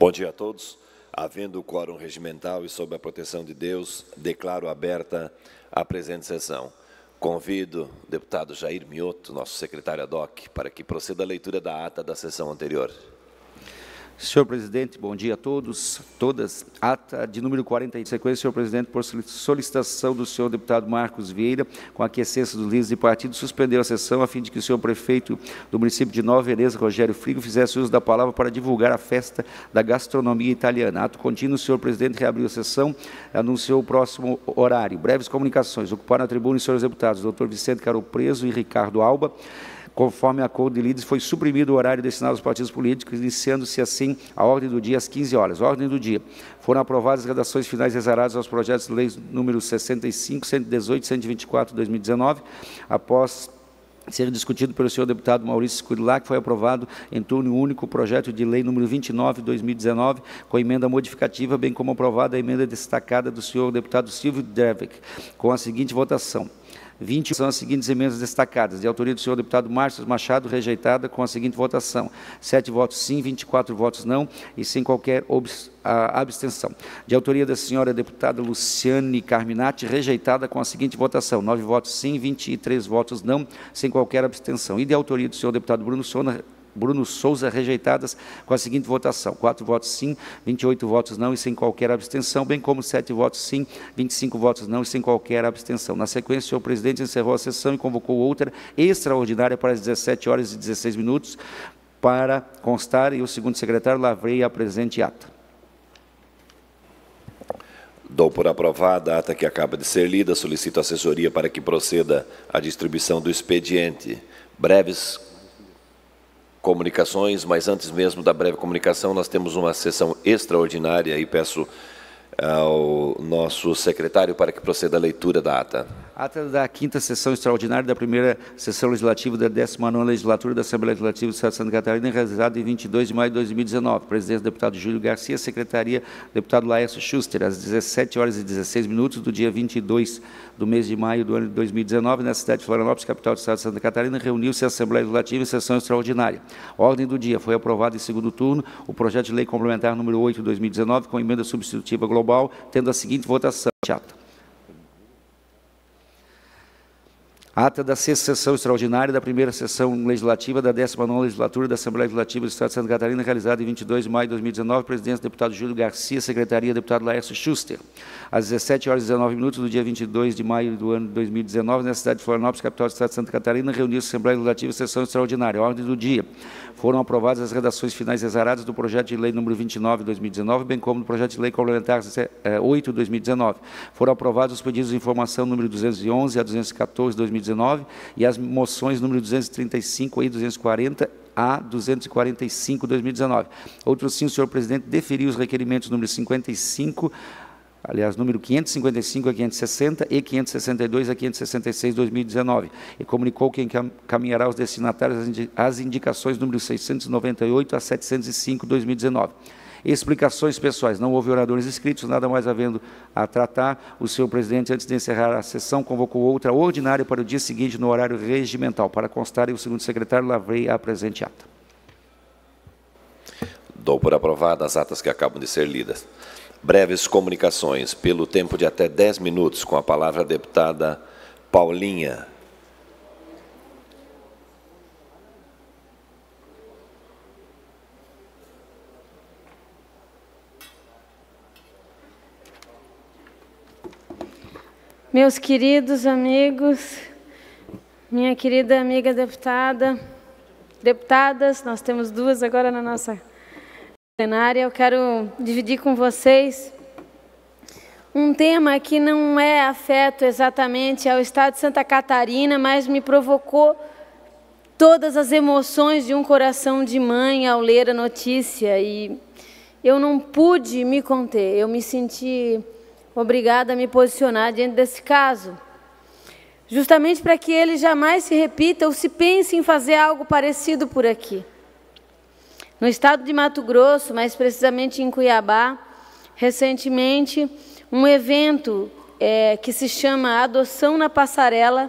Bom dia a todos. Havendo o quórum regimental e sob a proteção de Deus, declaro aberta a presente sessão. Convido o deputado Jair Mioto, nosso secretário ad hoc, para que proceda a leitura da ata da sessão anterior. Senhor presidente, bom dia a todos, todas. Ata de número 40 em sequência, senhor presidente, por solicitação do senhor deputado Marcos Vieira, com a aquiescência dos líderes de partido, suspendeu a sessão a fim de que o senhor prefeito do município de Nova Veneza, Rogério Frigo, fizesse uso da palavra para divulgar a festa da gastronomia italiana. Ato contínuo, o senhor presidente reabriu a sessão, anunciou o próximo horário. Breves comunicações. Ocuparam a tribuna os senhores deputados, doutor Vicente Caro Preso e Ricardo Alba. Conforme a acordo de líderes, foi suprimido o horário destinado aos partidos políticos, iniciando-se assim a ordem do dia às 15 horas. Ordem do dia. Foram aprovadas as redações finais reservadas aos projetos de lei números 65, 118 e 124 de 2019, após ser discutido pelo senhor deputado Maurício Scurillac, foi aprovado em turno único o projeto de lei número 29 de 2019, com emenda modificativa, bem como aprovada a emenda destacada do senhor deputado Silvio Derbeck, com a seguinte votação. 20 são as seguintes emendas destacadas, de autoria do senhor deputado Márcio Machado, rejeitada com a seguinte votação: 7 votos sim, 24 votos não e sem qualquer abstenção. De autoria da senhora deputada Luciane Carminati, rejeitada com a seguinte votação: 9 votos sim, 23 votos não, sem qualquer abstenção. E de autoria do senhor deputado Bruno Souza, rejeitadas com a seguinte votação: 4 votos sim, 28 votos não e sem qualquer abstenção, bem como 7 votos sim, 25 votos não e sem qualquer abstenção. Na sequência, o senhor presidente encerrou a sessão e convocou outra extraordinária para as 17 horas e 16 minutos, para constar, e o segundo secretário lavreia a presente ata. Dou por aprovada a ata que acaba de ser lida. Solicito assessoria para que proceda a distribuição do expediente. Breves comunicações, mas antes mesmo da breve comunicação, nós temos uma sessão extraordinária e peço ao nosso secretário para que proceda a leitura da ata. Ata da 5ª sessão extraordinária da primeira sessão legislativa da 19ª legislatura da Assembleia Legislativa do Estado de Santa Catarina, realizada em 22 de maio de 2019. Presidência, deputado Júlio Garcia. Secretaria, deputado Laércio Schuster. Às 17 horas e 16 minutos do dia 22 do mês de maio do ano de 2019, na cidade de Florianópolis, capital do Estado de Santa Catarina, reuniu-se a Assembleia Legislativa em sessão extraordinária. Ordem do dia. Foi aprovado em segundo turno o projeto de lei complementar número 8 de 2019, com emenda substitutiva global, tendo a seguinte votação. Ata da 6ª sessão extraordinária da primeira sessão legislativa da 19ª legislatura da Assembleia Legislativa do Estado de Santa Catarina, realizada em 22 de maio de 2019, presidência, deputado Júlio Garcia. Secretaria, deputado Laércio Schuster. Às 17 horas e 19 minutos do dia 22 de maio do ano de 2019, na cidade de Florianópolis, capital do Estado de Santa Catarina, reuniu-se a Assembleia Legislativa em sessão extraordinária. Ordem do dia. Foram aprovadas as redações finais exaradas do projeto de lei número 29 de 2019, bem como do projeto de lei complementar 8 de 2019. Foram aprovados os pedidos de informação número 211 a 214 de 2019 e as moções número 235 e 240 a 245 de 2019. Outro sim, o senhor presidente deferiu os requerimentos número 55, aliás, número 555 a 560 e 562 a 566 de 2019, e comunicou que encaminhará aos destinatários as indicações número 698 a 705 de 2019. Explicações pessoais. Não houve oradores inscritos, nada mais havendo a tratar. O senhor presidente, antes de encerrar a sessão, convocou outra ordinária para o dia seguinte, no horário regimental. Para constar, o segundo secretário lavrei a presente ata. Dou por aprovada as atas que acabam de ser lidas. Breves comunicações, pelo tempo de até 10 minutos, com a palavra a deputada Paulinha. Meus queridos amigos, minha querida amiga deputadas, nós temos duas agora na nossa plenária. Eu quero dividir com vocês um tema que não é afeto exatamente ao Estado de Santa Catarina, mas me provocou todas as emoções de um coração de mãe ao ler a notícia. E eu não pude me conter, eu me senti obrigada a me posicionar diante desse caso, justamente para que ele jamais se repita ou se pense em fazer algo parecido por aqui. No estado de Mato Grosso, mais precisamente em Cuiabá, recentemente, um evento que se chama Adoção na Passarela,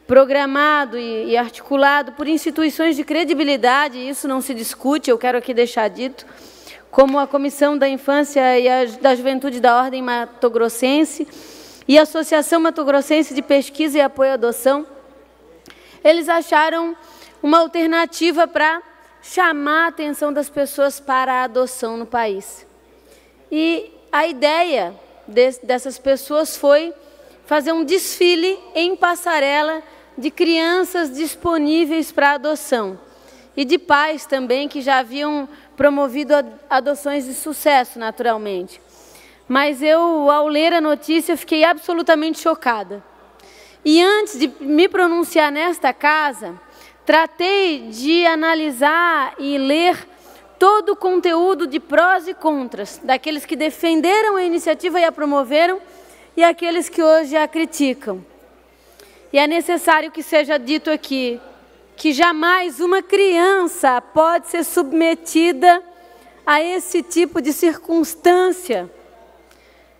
programado e articulado por instituições de credibilidade, isso não se discute, eu quero aqui deixar dito, como a Comissão da Infância e da Juventude da Ordem Mato Grossense e a Associação Mato Grossense de Pesquisa e Apoio à Adoção, eles acharam uma alternativa para chamar a atenção das pessoas para a adoção no país. E a ideia dessas pessoas foi fazer um desfile em passarela de crianças disponíveis para adoção e de pais também que já haviam promovido adoções de sucesso, naturalmente. Mas eu, ao ler a notícia, fiquei absolutamente chocada. E antes de me pronunciar nesta casa, tratei de analisar e ler todo o conteúdo de prós e contras, daqueles que defenderam a iniciativa e a promoveram, e aqueles que hoje a criticam. E é necessário que seja dito aqui que jamais uma criança pode ser submetida a esse tipo de circunstância.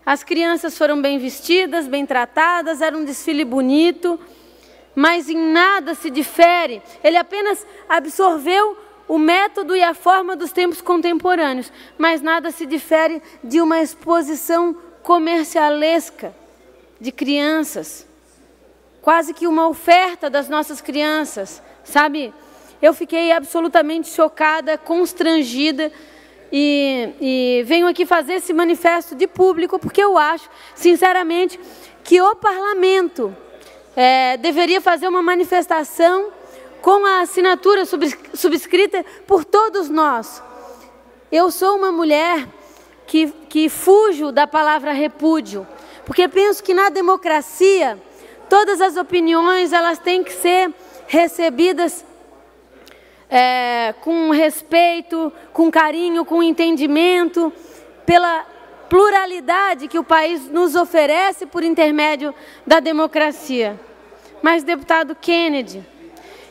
As crianças foram bem vestidas, bem tratadas, era um desfile bonito, mas em nada se difere. Ele apenas absorveu o método e a forma dos tempos contemporâneos, mas nada se difere de uma exposição comercialesca de crianças, quase que uma oferta das nossas crianças, sabe? Eu fiquei absolutamente chocada, constrangida, e venho aqui fazer esse manifesto de público, porque eu acho, sinceramente, que o parlamento deveria fazer uma manifestação com a assinatura subscrita por todos nós. Eu sou uma mulher que fujo da palavra repúdio, porque penso que na democracia todas as opiniões elas têm que ser recebidas com respeito, com carinho, com entendimento, pela pluralidade que o país nos oferece por intermédio da democracia. Mas, deputado Kennedy,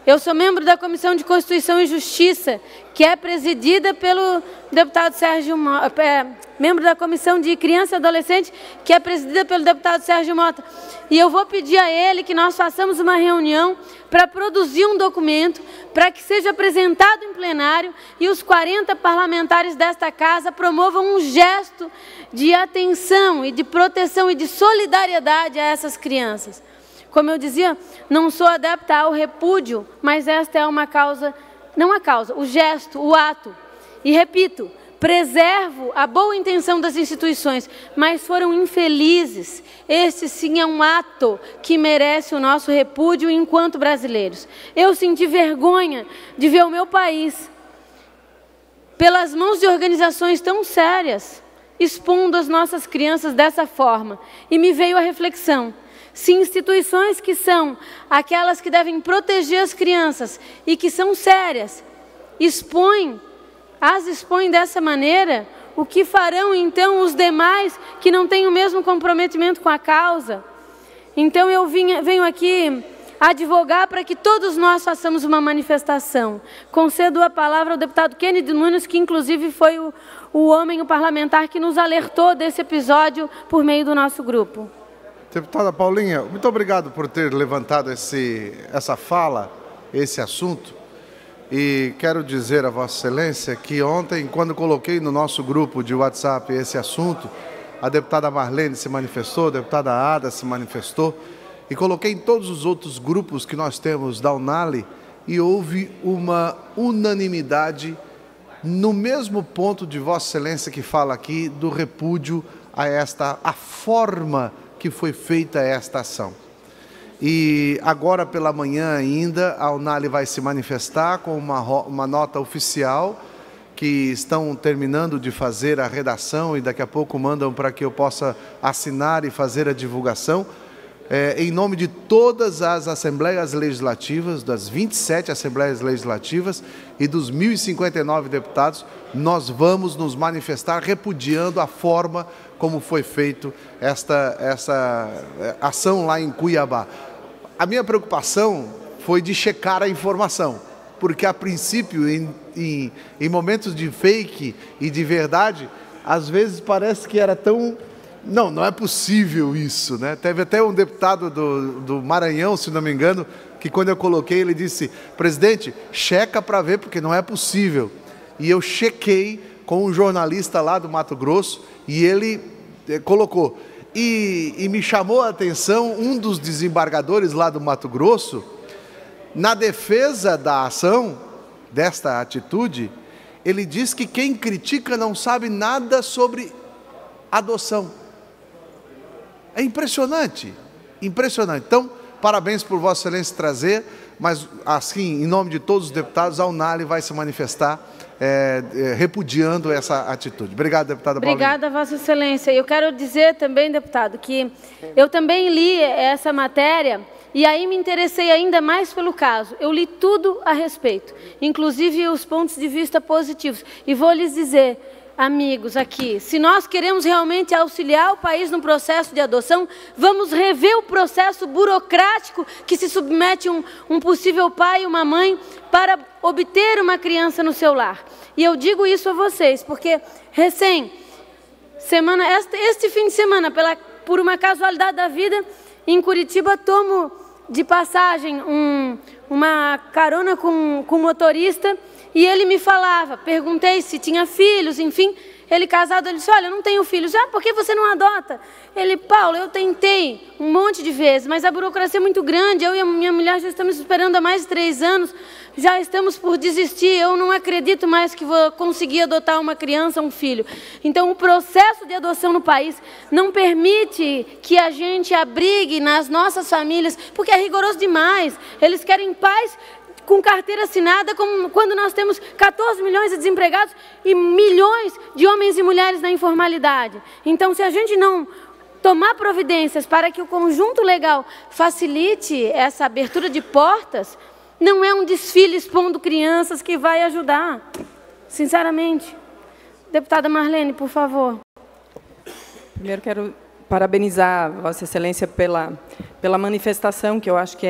eu sou membro da Comissão de Constituição e Justiça, que é presidida pelo deputado Sérgio Mota, membro da Comissão de Criança e Adolescente, que é presidida pelo deputado Sérgio Mota. E eu vou pedir a ele que nós façamos uma reunião para produzir um documento, para que seja apresentado em plenário e os 40 parlamentares desta casa promovam um gesto de atenção e de proteção e de solidariedade a essas crianças. Como eu dizia, não sou adepta ao repúdio, mas esta é uma causa, não a causa, o gesto, o ato. E repito, preservo a boa intenção das instituições, mas foram infelizes. Este sim é um ato que merece o nosso repúdio enquanto brasileiros. Eu senti vergonha de ver o meu país, pelas mãos de organizações tão sérias, expondo as nossas crianças dessa forma. E me veio a reflexão. Se instituições que são aquelas que devem proteger as crianças e que são sérias, as expõem dessa maneira, o que farão então os demais que não têm o mesmo comprometimento com a causa? Então eu venho aqui advogar para que todos nós façamos uma manifestação. Concedo a palavra ao deputado Kennedy Nunes, que inclusive foi o parlamentar que nos alertou desse episódio por meio do nosso grupo. Deputada Paulinha, muito obrigado por ter levantado essa fala, esse assunto. E quero dizer a Vossa Excelência que ontem, quando coloquei no nosso grupo de WhatsApp esse assunto, a deputada Marlene se manifestou, a deputada Ada se manifestou, e coloquei em todos os outros grupos que nós temos da UNALI, e houve uma unanimidade no mesmo ponto de Vossa Excelência que fala aqui do repúdio a forma que foi feita esta ação. E agora pela manhã ainda, a UNALI vai se manifestar com uma nota oficial, que estão terminando de fazer a redação e daqui a pouco mandam para que eu possa assinar e fazer a divulgação. Em nome de todas as Assembleias Legislativas, das 27 Assembleias Legislativas e dos 1.059 deputados, nós vamos nos manifestar repudiando a forma como foi feito essa ação lá em Cuiabá. A minha preocupação foi de checar a informação, porque a princípio, em momentos de fake e de verdade, às vezes parece que era tão... Não é possível isso, né? Teve até um deputado do Maranhão, se não me engano, que quando eu coloquei, ele disse: presidente, checa para ver, porque não é possível. E eu chequei com um jornalista lá do Mato Grosso, e ele colocou, e me chamou a atenção um dos desembargadores lá do Mato Grosso, na defesa da ação, desta atitude, ele diz que quem critica não sabe nada sobre adoção. É impressionante, impressionante. Então, parabéns por Vossa Excelência trazer, mas assim, em nome de todos os deputados, a UNALI vai se manifestar repudiando essa atitude. Obrigado, deputada Paulinha. Obrigada, Vossa Excelência. Eu quero dizer também, deputado, que eu também li essa matéria e aí me interessei ainda mais pelo caso. Eu li tudo a respeito, inclusive os pontos de vista positivos. E vou lhes dizer, amigos aqui, se nós queremos realmente auxiliar o país no processo de adoção, vamos rever o processo burocrático que se submete um possível pai e uma mãe para obter uma criança no seu lar. E eu digo isso a vocês, porque este fim de semana, por uma casualidade da vida, em Curitiba, tomo de passagem uma carona com o motorista, e ele me falava, perguntei se tinha filhos, enfim, ele casado, ele disse, olha, eu não tenho filhos. Por que você não adota? Ele, Paulo, eu tentei um monte de vezes, mas a burocracia é muito grande, eu e a minha mulher já estamos esperando há mais de 3 anos, já estamos por desistir, eu não acredito mais que vou conseguir adotar uma criança, um filho. Então, o processo de adoção no país não permite que a gente abrigue nas nossas famílias, porque é rigoroso demais. Eles querem pais com carteira assinada, como quando nós temos 14 milhões de desempregados e milhões de homens e mulheres na informalidade. Então, se a gente não tomar providências para que o conjunto legal facilite essa abertura de portas, não é um desfile expondo crianças que vai ajudar, sinceramente. Deputada Marlene, por favor. Primeiro quero parabenizar Vossa Excelência pela manifestação, que eu acho que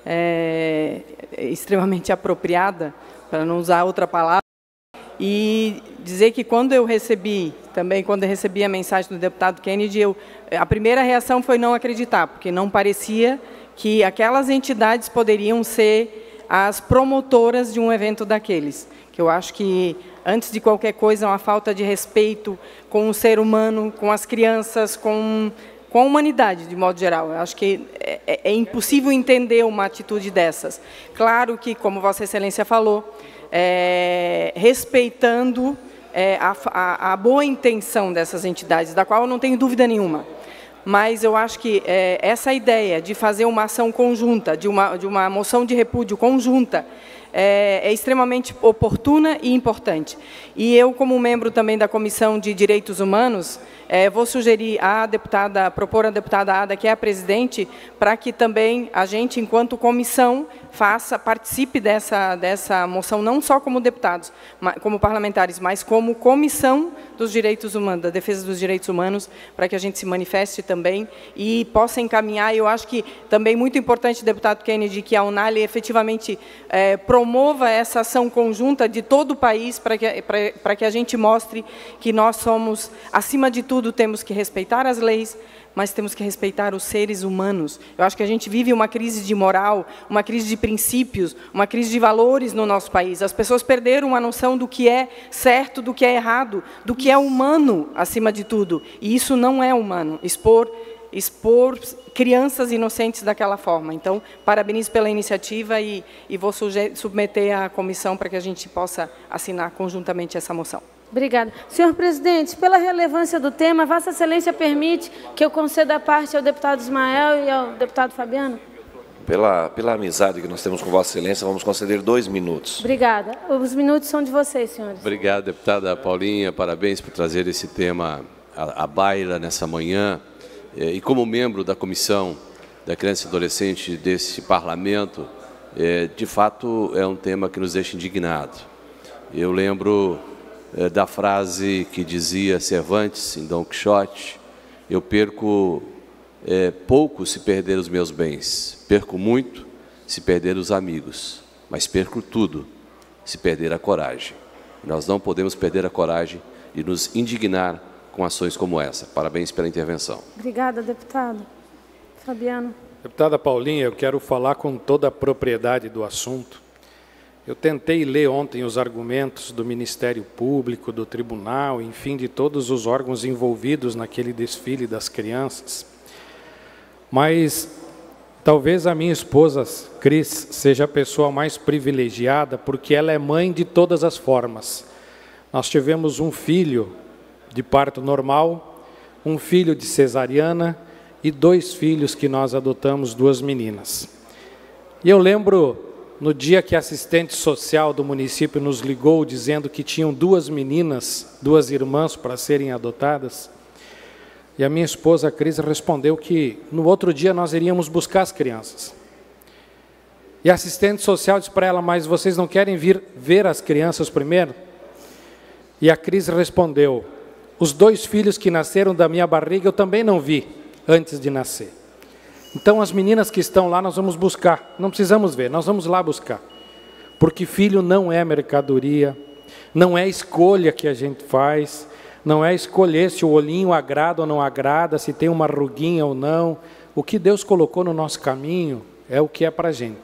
é extremamente apropriada, para não usar outra palavra, e dizer que quando eu recebi a mensagem do deputado Kennedy, a primeira reação foi não acreditar, porque não parecia que aquelas entidades poderiam ser as promotoras de um evento daqueles, que eu acho que, antes de qualquer coisa, é uma falta de respeito com o ser humano, com as crianças, com a humanidade, de modo geral. Eu acho que é impossível entender uma atitude dessas. Claro que, como Vossa Excelência falou, respeitando a boa intenção dessas entidades, da qual eu não tenho dúvida nenhuma. Mas eu acho que essa ideia de fazer uma ação conjunta, de uma moção de repúdio conjunta, é extremamente oportuna e importante. E eu, como membro também da Comissão de Direitos Humanos, vou sugerir propor à deputada Ada, que é a presidente, para que também a gente, enquanto comissão, participe dessa moção, não só como deputados, como parlamentares, mas como comissão dos direitos humanos, da defesa dos direitos humanos, para que a gente se manifeste também e possa encaminhar. Eu acho que também muito importante, deputado Kennedy, que a UNALI efetivamente promova essa ação conjunta de todo o país, para que a gente mostre que nós somos, acima de tudo, temos que respeitar as leis, mas temos que respeitar os seres humanos. Eu acho que a gente vive uma crise de moral, uma crise de princípios, uma crise de valores no nosso país. As pessoas perderam a noção do que é certo, do que é errado, do que é humano, acima de tudo. E isso não é humano, expor crianças inocentes daquela forma. Então, parabenizo pela iniciativa e vou submeter à comissão para que a gente possa assinar conjuntamente essa moção. Obrigada. Senhor presidente, pela relevância do tema, Vossa Excelência permite que eu conceda a parte ao deputado Ismael e ao deputado Fabiano? Pela amizade que nós temos com Vossa Excelência, vamos conceder 2 minutos. Obrigada. Os minutos são de vocês, senhores. Obrigado, deputada Paulinha. Parabéns por trazer esse tema à baila nessa manhã. E como membro da Comissão da Criança e Adolescente desse Parlamento, de fato é um tema que nos deixa indignados. Eu lembro da frase que dizia Cervantes em Dom Quixote: eu perco pouco se perder os meus bens, perco muito se perder os amigos, mas perco tudo se perder a coragem. Nós não podemos perder a coragem de nos indignar com ações como essa. Parabéns pela intervenção. Obrigada, deputado. Fabiano. Deputada Paulinha, eu quero falar com toda a propriedade do assunto. Eu tentei ler ontem os argumentos do Ministério Público, do Tribunal, enfim, de todos os órgãos envolvidos naquele desfile das crianças. Mas talvez a minha esposa, Cris, seja a pessoa mais privilegiada, porque ela é mãe de todas as formas. Nós tivemos um filho de parto normal, um filho de cesariana e 2 filhos que nós adotamos, 2 meninas. E eu lembro, no dia que a assistente social do município nos ligou, dizendo que tinham 2 meninas, 2 irmãs para serem adotadas, e a minha esposa, Cris, respondeu que no outro dia nós iríamos buscar as crianças. E a assistente social disse para ela, mas vocês não querem vir ver as crianças primeiro? E a Cris respondeu, os 2 filhos que nasceram da minha barriga eu também não vi antes de nascer. Então as meninas que estão lá nós vamos buscar, não precisamos ver, nós vamos lá buscar. Porque filho não é mercadoria, não é escolha que a gente faz, não é escolher se o olhinho agrada ou não agrada, se tem uma ruguinha ou não. O que Deus colocou no nosso caminho é o que é para a gente.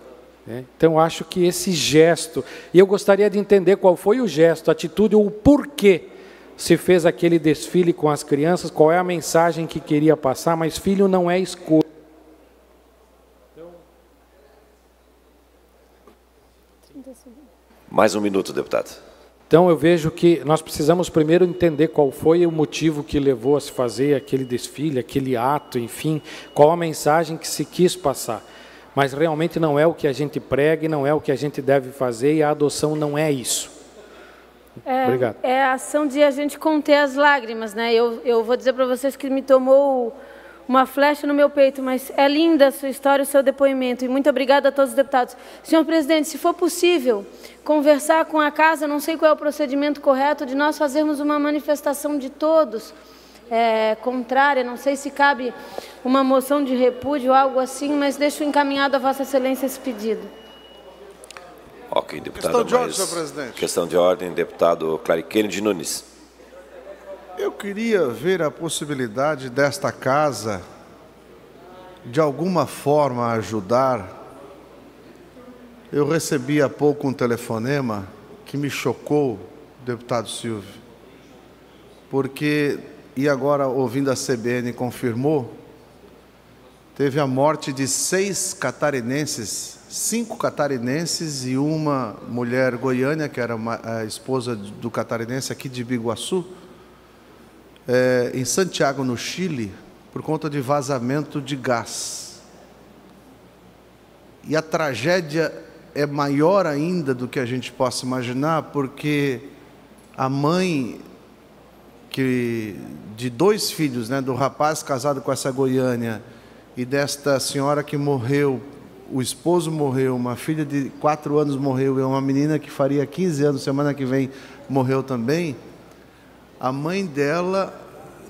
Então eu acho que esse gesto, e eu gostaria de entender qual foi o gesto, a atitude ou o porquê se fez aquele desfile com as crianças, qual é a mensagem que queria passar, mas filho não é escolha. Mais um minuto, deputado. Então eu vejo que nós precisamos primeiro entender qual foi o motivo que levou a se fazer aquele desfile, aquele ato, enfim, qual a mensagem que se quis passar. Mas realmente não é o que a gente prega e não é o que a gente deve fazer, e a adoção não é isso. Obrigado. É a ação de a gente conter as lágrimas, né? Eu vou dizer para vocês que me tomou uma flecha no meu peito, mas é linda a sua história, o seu depoimento, e muito obrigada a todos os deputados. Senhor presidente, se for possível conversar com a casa, não sei qual é o procedimento correto, de nós fazermos uma manifestação de todos, contrária, não sei se cabe uma moção de repúdio ou algo assim, mas deixo encaminhado a Vossa Excelência esse pedido. Ok, deputado. Questão de ordem, senhor presidente. Questão de ordem, deputado Clariquene de Nunes. Eu queria ver a possibilidade desta casa, de alguma forma, ajudar. Eu recebi há pouco um telefonema que me chocou, deputado Silvio, porque, e agora ouvindo a CBN confirmou, teve a morte de 6 catarinenses, 5 catarinenses e uma mulher goiana, que era a esposa do catarinense aqui de Biguaçu, em Santiago, no Chile, por conta de vazamento de gás. E a tragédia é maior ainda do que a gente possa imaginar, porque a mãe de 2 filhos, né, do rapaz casado com essa goiânia e desta senhora que morreu, o esposo morreu, uma filha de 4 anos morreu e uma menina que faria 15 anos, semana que vem, morreu também. A mãe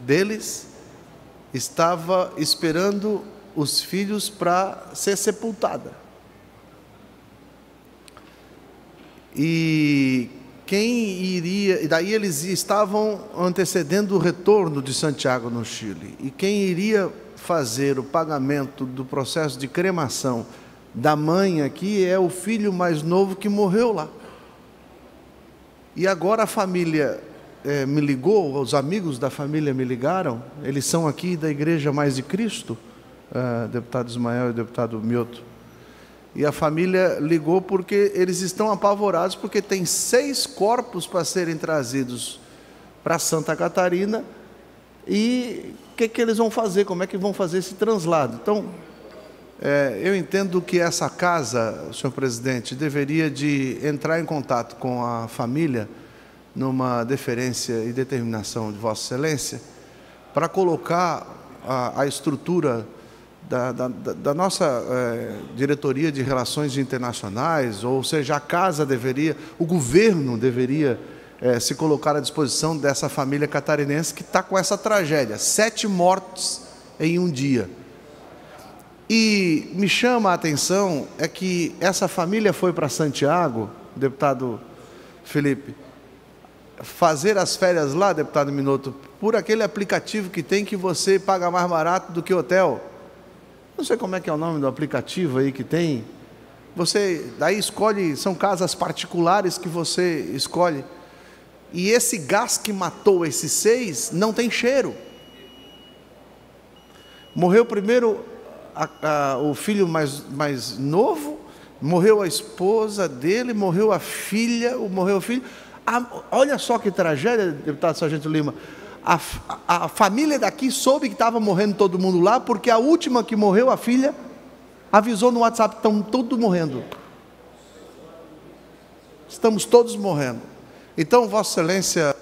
deles estava esperando os filhos para ser sepultada. E quem iria... E daí eles estavam antecedendo o retorno de Santiago, no Chile. E quem iria fazer o pagamento do processo de cremação da mãe aqui é o filho mais novo que morreu lá. E agora a família me ligou, os amigos da família me ligaram, eles são aqui da Igreja Mais de Cristo, deputado Ismael e deputado Mioto, e a família ligou porque eles estão apavorados, porque tem 6 corpos para serem trazidos para Santa Catarina, e o que eles vão fazer, como é que vão fazer esse translado? Então, eu entendo que essa casa, senhor presidente, deveria de entrar em contato com a família, numa deferência e determinação de Vossa Excelência, para colocar a estrutura da nossa diretoria de relações internacionais, ou seja, a casa deveria, o governo deveria se colocar à disposição dessa família catarinense que está com essa tragédia, 7 mortes em um dia. E me chama a atenção é que essa família foi para Santiago, deputado Felipe, fazer as férias lá, deputado Minotto, por aquele aplicativo que tem, que você paga mais barato do que hotel. Não sei como é que é o nome do aplicativo aí que tem, Você daí escolhe, são casas particulares que você escolhe. E esse gás que matou esses 6 não tem cheiro. Morreu primeiro o filho mais novo, morreu a esposa dele, morreu a filha, morreu o filho. Olha só que tragédia, deputado Sargento Lima. A família daqui soube que estava morrendo todo mundo lá, porque a última que morreu, a filha, avisou no WhatsApp: estão todos morrendo. Estamos todos morrendo. Então, Vossa Excelência...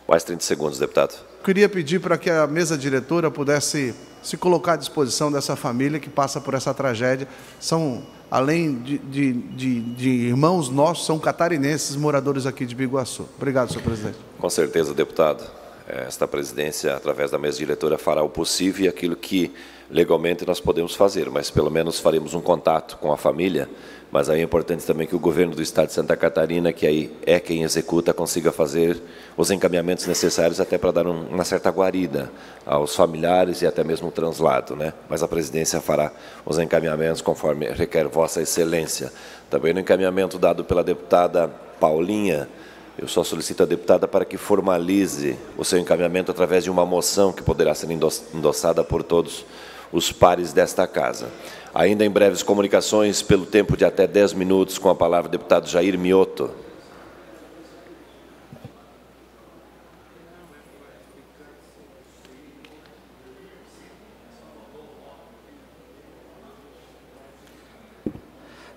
Mais 30 segundos, deputado. Queria pedir para que a mesa diretora pudesse se colocar à disposição dessa família que passa por essa tragédia. São, além de irmãos nossos, são catarinenses, moradores aqui de Biguaçu. Obrigado, senhor presidente. Com certeza, deputado. Esta presidência, através da mesa diretora, fará o possível e aquilo que legalmente nós podemos fazer, mas pelo menos faremos um contato com a família. Mas aí é importante também que o governo do Estado de Santa Catarina, que aí é quem executa, consiga fazer os encaminhamentos necessários até para dar uma certa guarida aos familiares e até mesmo o translado, né? Mas a presidência fará os encaminhamentos conforme requer Vossa Excelência. Também no encaminhamento dado pela deputada Paulinha, eu só solicito à deputada para que formalize o seu encaminhamento através de uma moção que poderá ser endossada por todos os pares desta casa. Ainda em breves comunicações, pelo tempo de até 10 minutos, com a palavra o deputado Jair Mioto.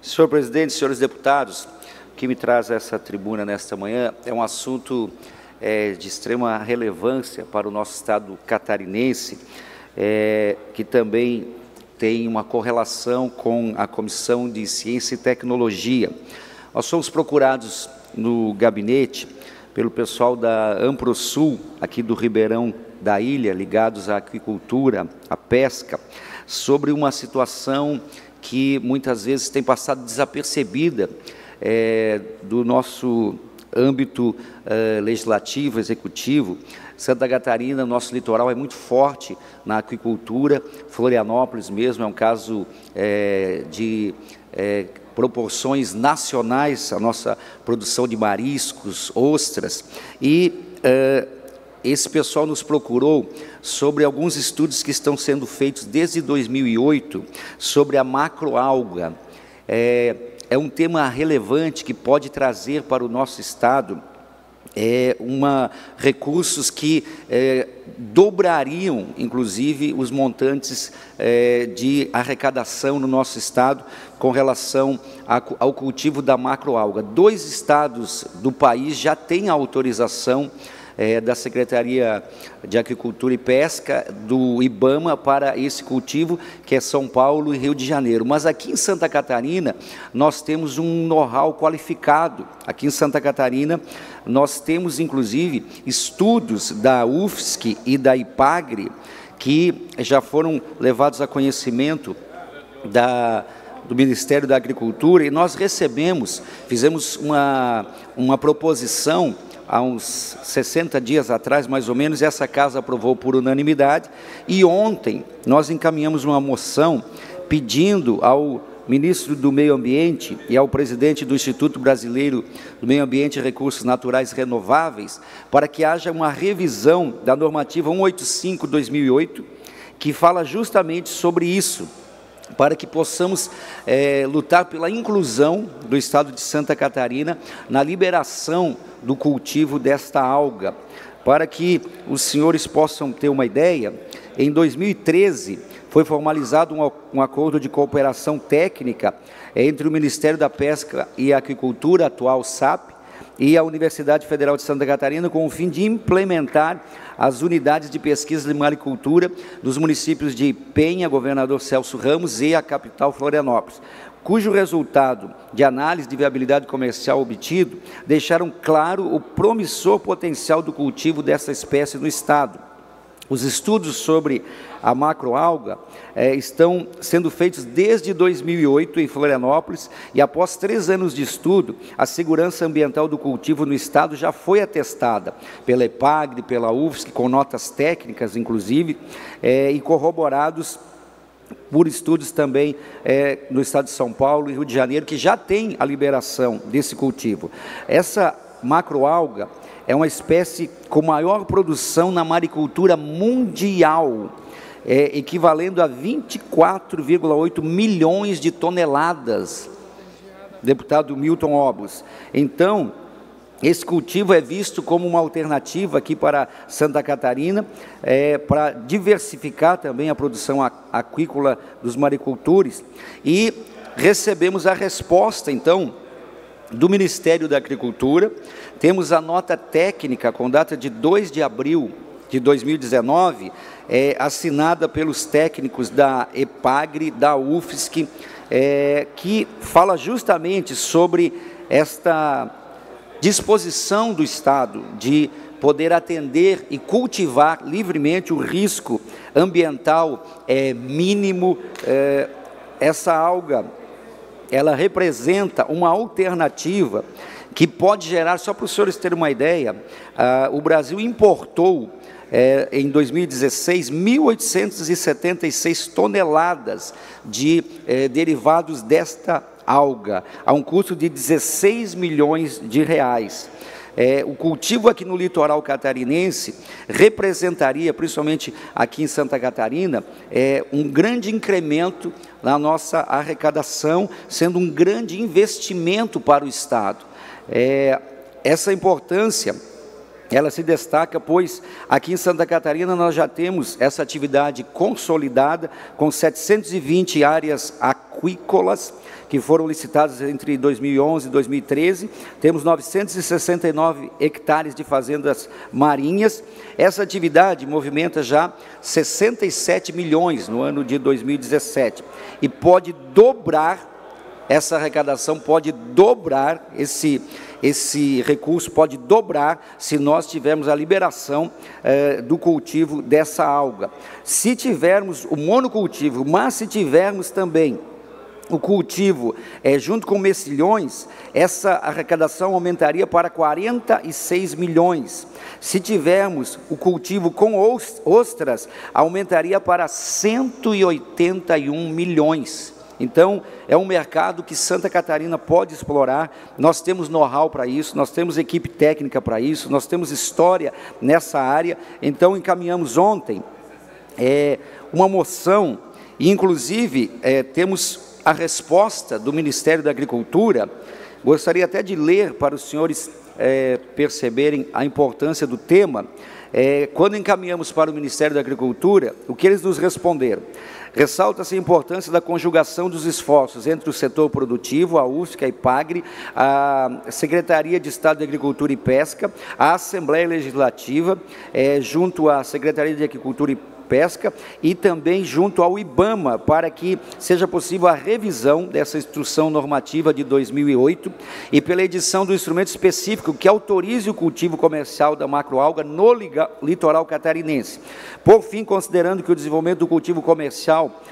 Senhor presidente, senhores deputados, o que me traz a essa tribuna nesta manhã é um assunto de extrema relevância para o nosso estado catarinense, que também tem uma correlação com a Comissão de Ciência e Tecnologia. Nós fomos procurados no gabinete pelo pessoal da Amprosul, aqui do Ribeirão da Ilha, ligados à aquicultura, à pesca, sobre uma situação que muitas vezes tem passado desapercebida do nosso âmbito legislativo, executivo. Santa Catarina, nosso litoral é muito forte na aquicultura. Florianópolis mesmo é um caso de proporções nacionais, a nossa produção de mariscos, ostras. E esse pessoal nos procurou sobre alguns estudos que estão sendo feitos desde 2008 sobre a macroalga. É um tema relevante que pode trazer para o nosso estado recursos que dobrariam, inclusive, os montantes de arrecadação no nosso estado com relação ao cultivo da macroalga. 2 estados do país já têm a autorização da Secretaria de Agricultura e Pesca, do IBAMA, para esse cultivo, que é São Paulo e Rio de Janeiro. Mas aqui em Santa Catarina, nós temos um know-how qualificado. Aqui em Santa Catarina, nós temos, inclusive, estudos da UFSC e da IPAGRE, que já foram levados a conhecimento do Ministério da Agricultura, e nós fizemos uma proposição há uns 60 dias atrás, mais ou menos, essa casa aprovou por unanimidade, e ontem nós encaminhamos uma moção pedindo ao ministro do Meio Ambiente e ao presidente do Instituto Brasileiro do Meio Ambiente e Recursos Naturais Renováveis para que haja uma revisão da normativa 185/2008, que fala justamente sobre isso, para que possamos lutar pela inclusão do estado de Santa Catarina na liberação do cultivo desta alga. Para que os senhores possam ter uma ideia, em 2013 foi formalizado um acordo de cooperação técnica entre o Ministério da Pesca e Aquicultura, atual SAP, e a Universidade Federal de Santa Catarina, com o fim de implementar as unidades de pesquisa de maricultura dos municípios de Penha, Governador Celso Ramos, e a capital Florianópolis, cujo resultado de análise de viabilidade comercial obtido deixaram claro o promissor potencial do cultivo dessa espécie no estado. Os estudos sobre a macroalga estão sendo feitos desde 2008 em Florianópolis, e após 3 anos de estudo, a segurança ambiental do cultivo no estado já foi atestada pela EPAGRE, pela UFSC, com notas técnicas, inclusive, e corroborados por estudos também no estado de São Paulo e Rio de Janeiro, que já tem a liberação desse cultivo. Essa macroalga é uma espécie com maior produção na maricultura mundial, equivalendo a 24,8 milhões de toneladas, deputado Milton Obos. Então, esse cultivo é visto como uma alternativa aqui para Santa Catarina, para diversificar também a produção aquícola dos maricultores, e recebemos a resposta, então, do Ministério da Agricultura. Temos a nota técnica com data de 2 de abril de 2019, assinada pelos técnicos da EPAGRE, da UFSC, que fala justamente sobre esta disposição do Estado de poder atender e cultivar livremente o risco ambiental mínimo. Essa alga, ela representa uma alternativa que pode gerar, só para os senhores terem uma ideia, o Brasil importou em 2016, 1.876 toneladas de derivados desta alga, a um custo de 16 milhões de reais. O cultivo aqui no litoral catarinense representaria, principalmente aqui em Santa Catarina, um grande incremento na nossa arrecadação, sendo um grande investimento para o Estado. Essa importância, ela se destaca, pois aqui em Santa Catarina nós já temos essa atividade consolidada, com 720 áreas aquícolas, que foram licitadas entre 2011 e 2013, temos 969 hectares de fazendas marinhas. Essa atividade movimenta já 67 milhões no ano de 2017, e pode dobrar, essa arrecadação pode dobrar, esse recurso pode dobrar se nós tivermos a liberação do cultivo dessa alga. Se tivermos o monocultivo, mas se tivermos também o cultivo junto com mexilhões, essa arrecadação aumentaria para 46 milhões. Se tivermos o cultivo com ostras, aumentaria para 181 milhões. Então, é um mercado que Santa Catarina pode explorar. Nós temos know-how para isso, nós temos equipe técnica para isso, nós temos história nessa área. Então, encaminhamos ontem uma moção, e inclusive temos a resposta do Ministério da Agricultura. Gostaria até de ler para os senhores perceberem a importância do tema. Quando encaminhamos para o Ministério da Agricultura, o que eles nos responderam? Ressalta-se a importância da conjugação dos esforços entre o setor produtivo, a UFSC, a IPAGRE, a Secretaria de Estado de Agricultura e Pesca, a Assembleia Legislativa, junto à Secretaria de Agricultura e Pesca, e também junto ao IBAMA, para que seja possível a revisão dessa instrução normativa de 2008 e pela edição do instrumento específico que autorize o cultivo comercial da macroalga no litoral catarinense. Por fim, considerando que o desenvolvimento do cultivo comercial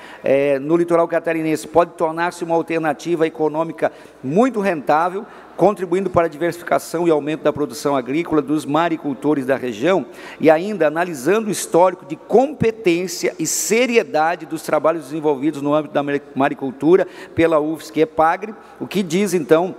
no litoral catarinense pode tornar-se uma alternativa econômica muito rentável, contribuindo para a diversificação e aumento da produção agrícola dos maricultores da região, e ainda analisando o histórico de competência e seriedade dos trabalhos desenvolvidos no âmbito da maricultura pela UFSC e EPAGRE, o que diz, então,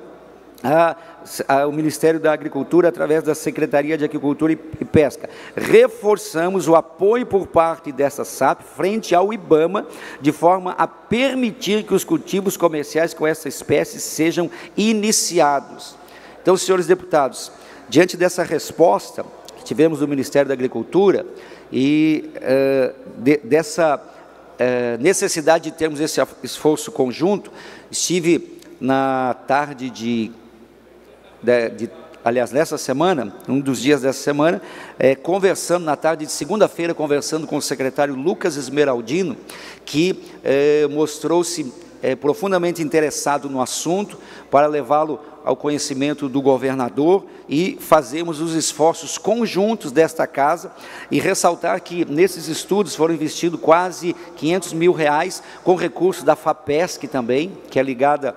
o Ministério da Agricultura, através da Secretaria de Agricultura e Pesca. Reforçamos o apoio por parte dessa SAP frente ao IBAMA, de forma a permitir que os cultivos comerciais com essa espécie sejam iniciados. Então, senhores deputados, diante dessa resposta que tivemos do Ministério da Agricultura e dessa necessidade de termos esse esforço conjunto, estive na tarde aliás, nessa semana, um dos dias dessa semana, conversando, na tarde de segunda-feira, conversando com o secretário Lucas Esmeraldino, que mostrou-se profundamente interessado no assunto, para levá-lo ao conhecimento do governador, e fazemos os esforços conjuntos desta casa, e ressaltar que nesses estudos foram investidos quase R$500 mil, com recursos da FAPESC também, que é ligada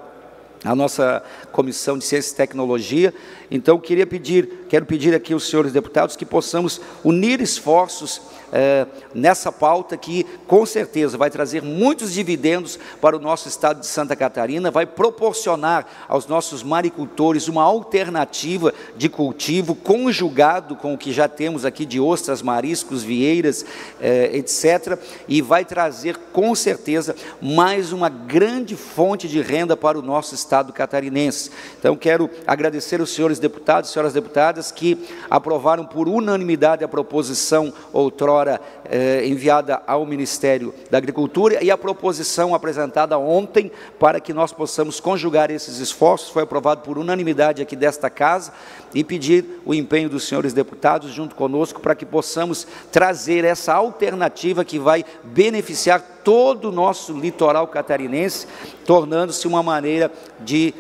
a nossa Comissão de Ciência e Tecnologia. Então, quero pedir aqui aos senhores deputados que possamos unir esforços nessa pauta que, com certeza, vai trazer muitos dividendos para o nosso estado de Santa Catarina, vai proporcionar aos nossos maricultores uma alternativa de cultivo, conjugado com o que já temos aqui de ostras, mariscos, vieiras, etc., e vai trazer, com certeza, mais uma grande fonte de renda para o nosso estado catarinense. Então, quero agradecer aos senhores deputados e senhoras deputadas que aprovaram por unanimidade a proposição outrora enviada ao Ministério da Agricultura e a proposição apresentada ontem para que nós possamos conjugar esses esforços. Foi aprovado por unanimidade aqui desta casa e pedir o empenho dos senhores deputados junto conosco para que possamos trazer essa alternativa que vai beneficiar todo o nosso litoral catarinense, tornando-se uma maneira de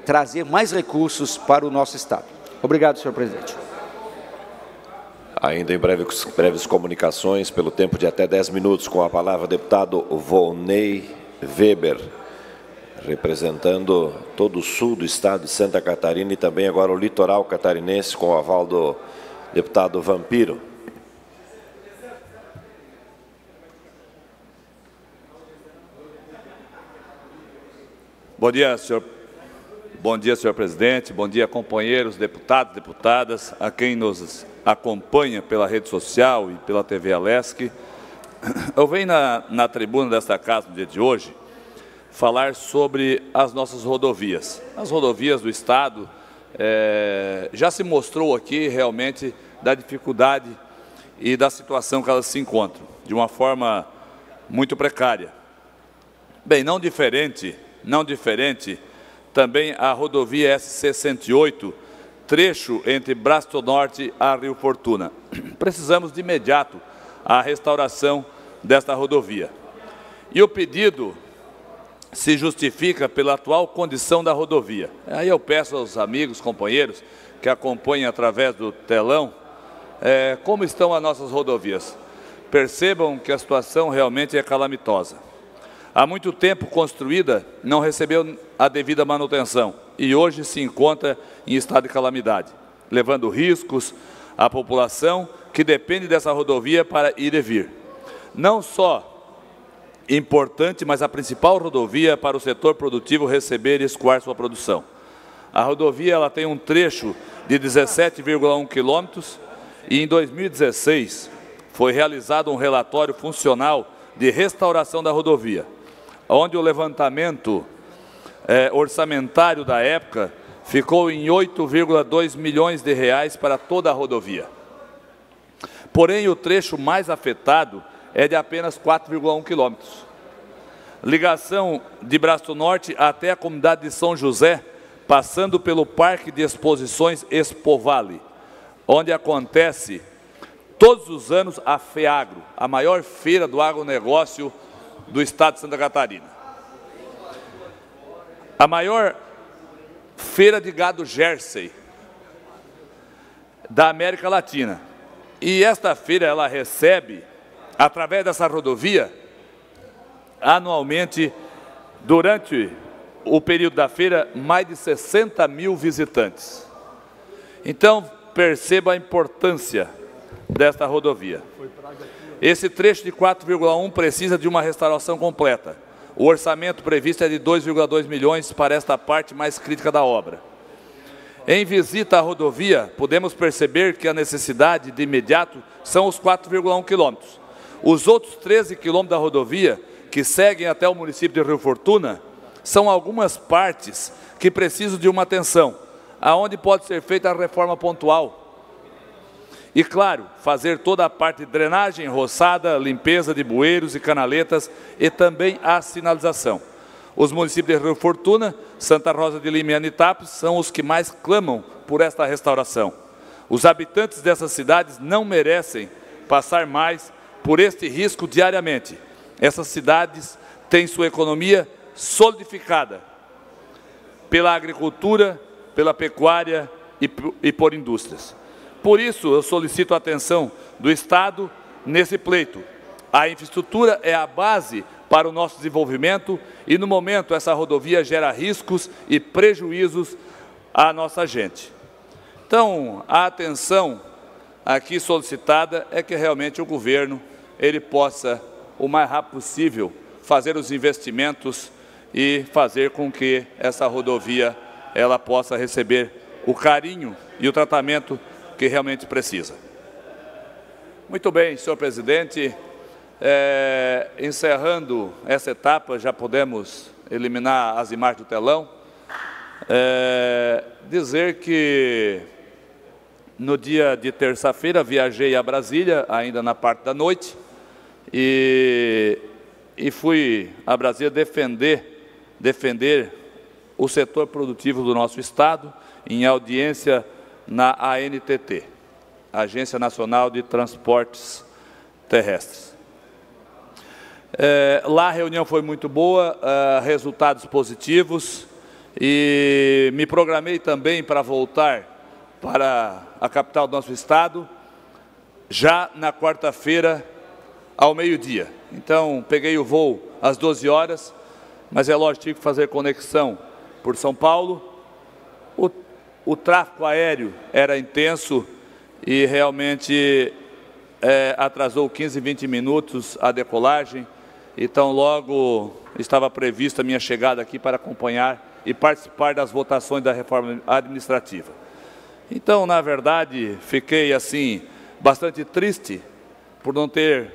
trazer mais recursos para o nosso estado. Obrigado, senhor presidente. Ainda em breves comunicações, pelo tempo de até 10 minutos, com a palavra o deputado Volney Weber, representando todo o sul do estado de Santa Catarina e também agora o litoral catarinense, com o aval do deputado Vampiro. Bom dia, senhor presidente. Bom dia, companheiros, deputados, deputadas, a quem nos acompanha pela rede social e pela TV Alesc. Eu venho na tribuna desta casa no dia de hoje falar sobre as nossas rodovias. As rodovias do estado já se mostrou aqui realmente da dificuldade e da situação que elas se encontram, de uma forma muito precária. Bem, não diferente também a rodovia SC-108, trecho entre Brastonnorte a Rio Fortuna. Precisamos de imediato a restauração desta rodovia. E o pedido se justifica pela atual condição da rodovia. Aí eu peço aos amigos, companheiros, que acompanham através do telão, como estão as nossas rodovias. Percebam que a situação realmente é calamitosa. Há muito tempo construída, não recebeu a devida manutenção e hoje se encontra em estado de calamidade, levando riscos à população que depende dessa rodovia para ir e vir. Não só importante, mas a principal rodovia para o setor produtivo receber e escoar sua produção. A rodovia ela tem um trecho de 17,1 quilômetros e em 2016 foi realizado um relatório funcional de restauração da rodovia, onde o levantamento orçamentário da época ficou em 8,2 milhões de reais para toda a rodovia. Porém, o trecho mais afetado é de apenas 4,1 quilômetros. Ligação de Brastonnorte até a comunidade de São José, passando pelo Parque de Exposições Expovale, onde acontece todos os anos a FEAGRO, a maior feira do agronegócio do estado de Santa Catarina. A maior feira de gado Jersey da América Latina. E esta feira ela recebe, através dessa rodovia, anualmente, durante o período da feira, mais de 60 mil visitantes. Então, perceba a importância desta rodovia. Esse trecho de 4,1 precisa de uma restauração completa. O orçamento previsto é de 2,2 milhões para esta parte mais crítica da obra. Em visita à rodovia, podemos perceber que a necessidade de imediato são os 4,1 quilômetros. Os outros 13 quilômetros da rodovia, que seguem até o município de Rio Fortuna, são algumas partes que precisam de uma atenção, aonde pode ser feita a reforma pontual. E, claro, fazer toda a parte de drenagem, roçada, limpeza de bueiros e canaletas e também a sinalização. Os municípios de Rio Fortuna, Santa Rosa de Lima e Anitápolis são os que mais clamam por esta restauração. Os habitantes dessas cidades não merecem passar mais por este risco diariamente. Essas cidades têm sua economia solidificada pela agricultura, pela pecuária e por indústrias. Por isso, eu solicito a atenção do Estado nesse pleito. A infraestrutura é a base para o nosso desenvolvimento e, no momento, essa rodovia gera riscos e prejuízos à nossa gente. Então, a atenção aqui solicitada é que realmente o governo ele possa, o mais rápido possível, fazer os investimentos e fazer com que essa rodovia ela possa receber o carinho e o tratamento que realmente precisa. Muito bem, senhor presidente. Encerrando essa etapa, já podemos eliminar as imagens do telão. Dizer que no dia de terça-feira viajei a Brasília, ainda na parte da noite, e fui a Brasília defender o setor produtivo do nosso Estado, em audiência na ANTT, Agência Nacional de Transportes Terrestres. Lá a reunião foi muito boa, resultados positivos, e me programei também para voltar para a capital do nosso Estado, já na quarta-feira, ao meio-dia. Então, peguei o voo às 12 horas, mas é lógico, tive que fazer conexão por São Paulo. O tráfego aéreo era intenso e realmente atrasou 15, 20 minutos a decolagem. Então, logo estava prevista a minha chegada aqui para acompanhar e participar das votações da reforma administrativa. Então, na verdade, fiquei assim bastante triste por não ter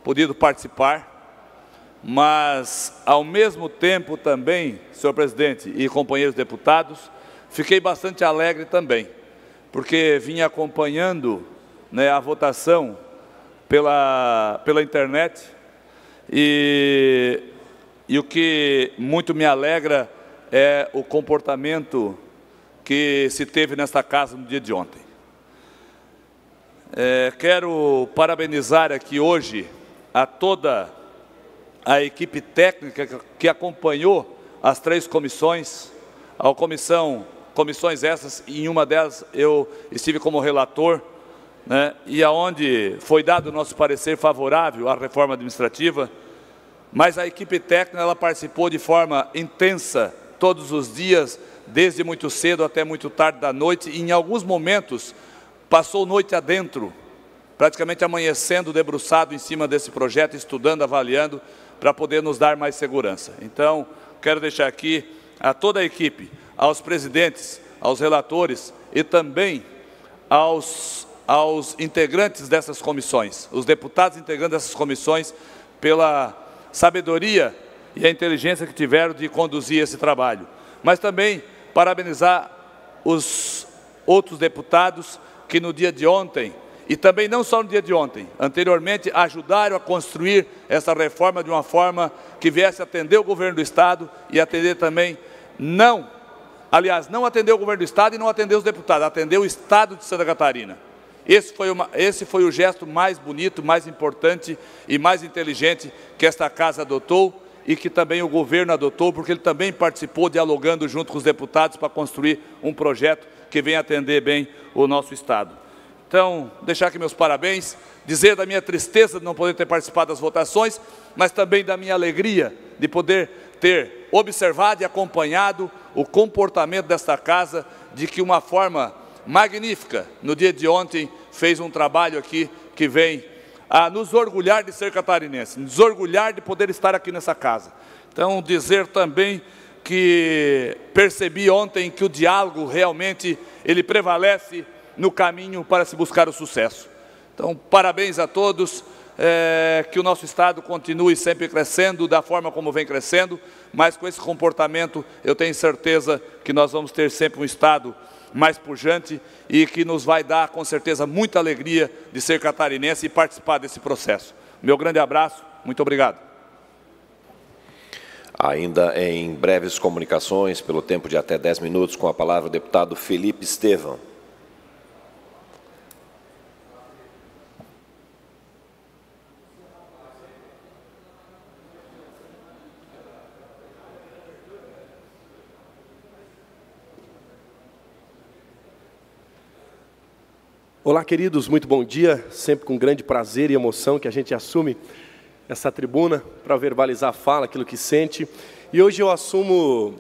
podido participar, mas, ao mesmo tempo também, senhor presidente e companheiros deputados, fiquei bastante alegre também, porque vinha acompanhando, né, a votação pela internet, e o que muito me alegra é o comportamento que se teve nesta casa no dia de ontem. Quero parabenizar aqui hoje a toda a equipe técnica que acompanhou as 3 comissões, comissões essas, e em uma delas eu estive como relator, né, e aonde foi dado o nosso parecer favorável à reforma administrativa, mas a equipe técnica ela participou de forma intensa todos os dias, desde muito cedo até muito tarde da noite, e em alguns momentos passou noite adentro, praticamente amanhecendo debruçado em cima desse projeto, estudando, avaliando, para poder nos dar mais segurança. Então, quero deixar aqui a toda a equipe, aos presidentes, aos relatores e também aos integrantes dessas comissões, os deputados integrantes dessas comissões, pela sabedoria e a inteligência que tiveram de conduzir esse trabalho. Mas também parabenizar os outros deputados que no dia de ontem, e também não só no dia de ontem, anteriormente ajudaram a construir essa reforma de uma forma que viesse atender o governo do Estado e atender também, não atender o governo do Estado e não atender os deputados, atender o Estado de Santa Catarina. Esse foi o gesto mais bonito, mais importante e mais inteligente que esta casa adotou e que também o governo adotou, porque ele também participou dialogando junto com os deputados para construir um projeto que venha atender bem o nosso Estado. Então, deixar aqui meus parabéns, dizer da minha tristeza de não poder ter participado das votações, mas também da minha alegria de poder ter observado e acompanhado o comportamento desta casa, de que uma forma magnífica, no dia de ontem, fez um trabalho aqui que vem a nos orgulhar de ser catarinense, nos orgulhar de poder estar aqui nessa casa. Então, dizer também que percebi ontem que o diálogo realmente ele prevalece no caminho para se buscar o sucesso. Então, parabéns a todos, que o nosso Estado continue sempre crescendo da forma como vem crescendo, mas com esse comportamento eu tenho certeza que nós vamos ter sempre um Estado mais pujante e que nos vai dar, com certeza, muita alegria de ser catarinense e participar desse processo. Meu grande abraço, muito obrigado. Ainda em breves comunicações, pelo tempo de até 10 minutos, com a palavra o deputado Felipe Estevão. Olá, queridos, muito bom dia. Sempre com grande prazer e emoção que a gente assume essa tribuna para verbalizar a fala, aquilo que sente. E hoje eu assumo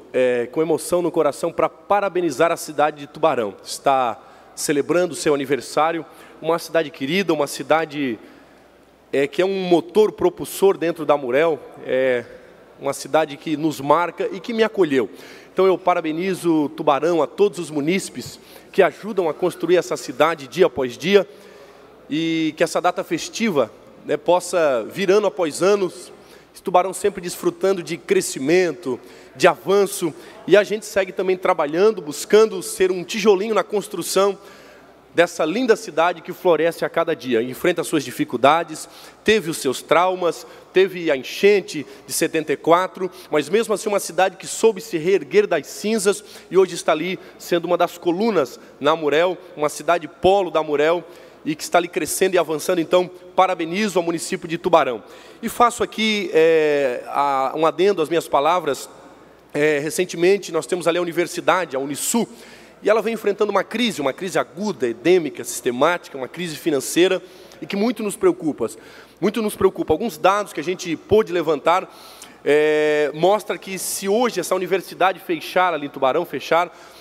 com emoção no coração para parabenizar a cidade de Tubarão. Está celebrando o seu aniversário, uma cidade querida, uma cidade que é um motor propulsor dentro da Amurel, uma cidade que nos marca e que me acolheu. Então eu parabenizo Tubarão, a todos os munícipes que ajudam a construir essa cidade dia após dia, e que essa data festiva possa vir ano após ano, Tubarão sempre desfrutando de crescimento, de avanço, e a gente segue também trabalhando, buscando ser um tijolinho na construção dessa linda cidade que floresce a cada dia, enfrenta as suas dificuldades, teve os seus traumas, teve a enchente de 74, mas mesmo assim uma cidade que soube se reerguer das cinzas e hoje está ali sendo uma das colunas na Amurel, uma cidade polo da Amurel, e que está ali crescendo e avançando. Então, parabenizo ao município de Tubarão. E faço aqui um adendo às minhas palavras. Recentemente, nós temos ali a universidade, a Unisul, e ela vem enfrentando uma crise aguda, endêmica, sistemática, uma crise financeira, e que muito nos preocupa. Alguns dados que a gente pôde levantar mostra que se hoje essa universidade fechar ali em Tubarão,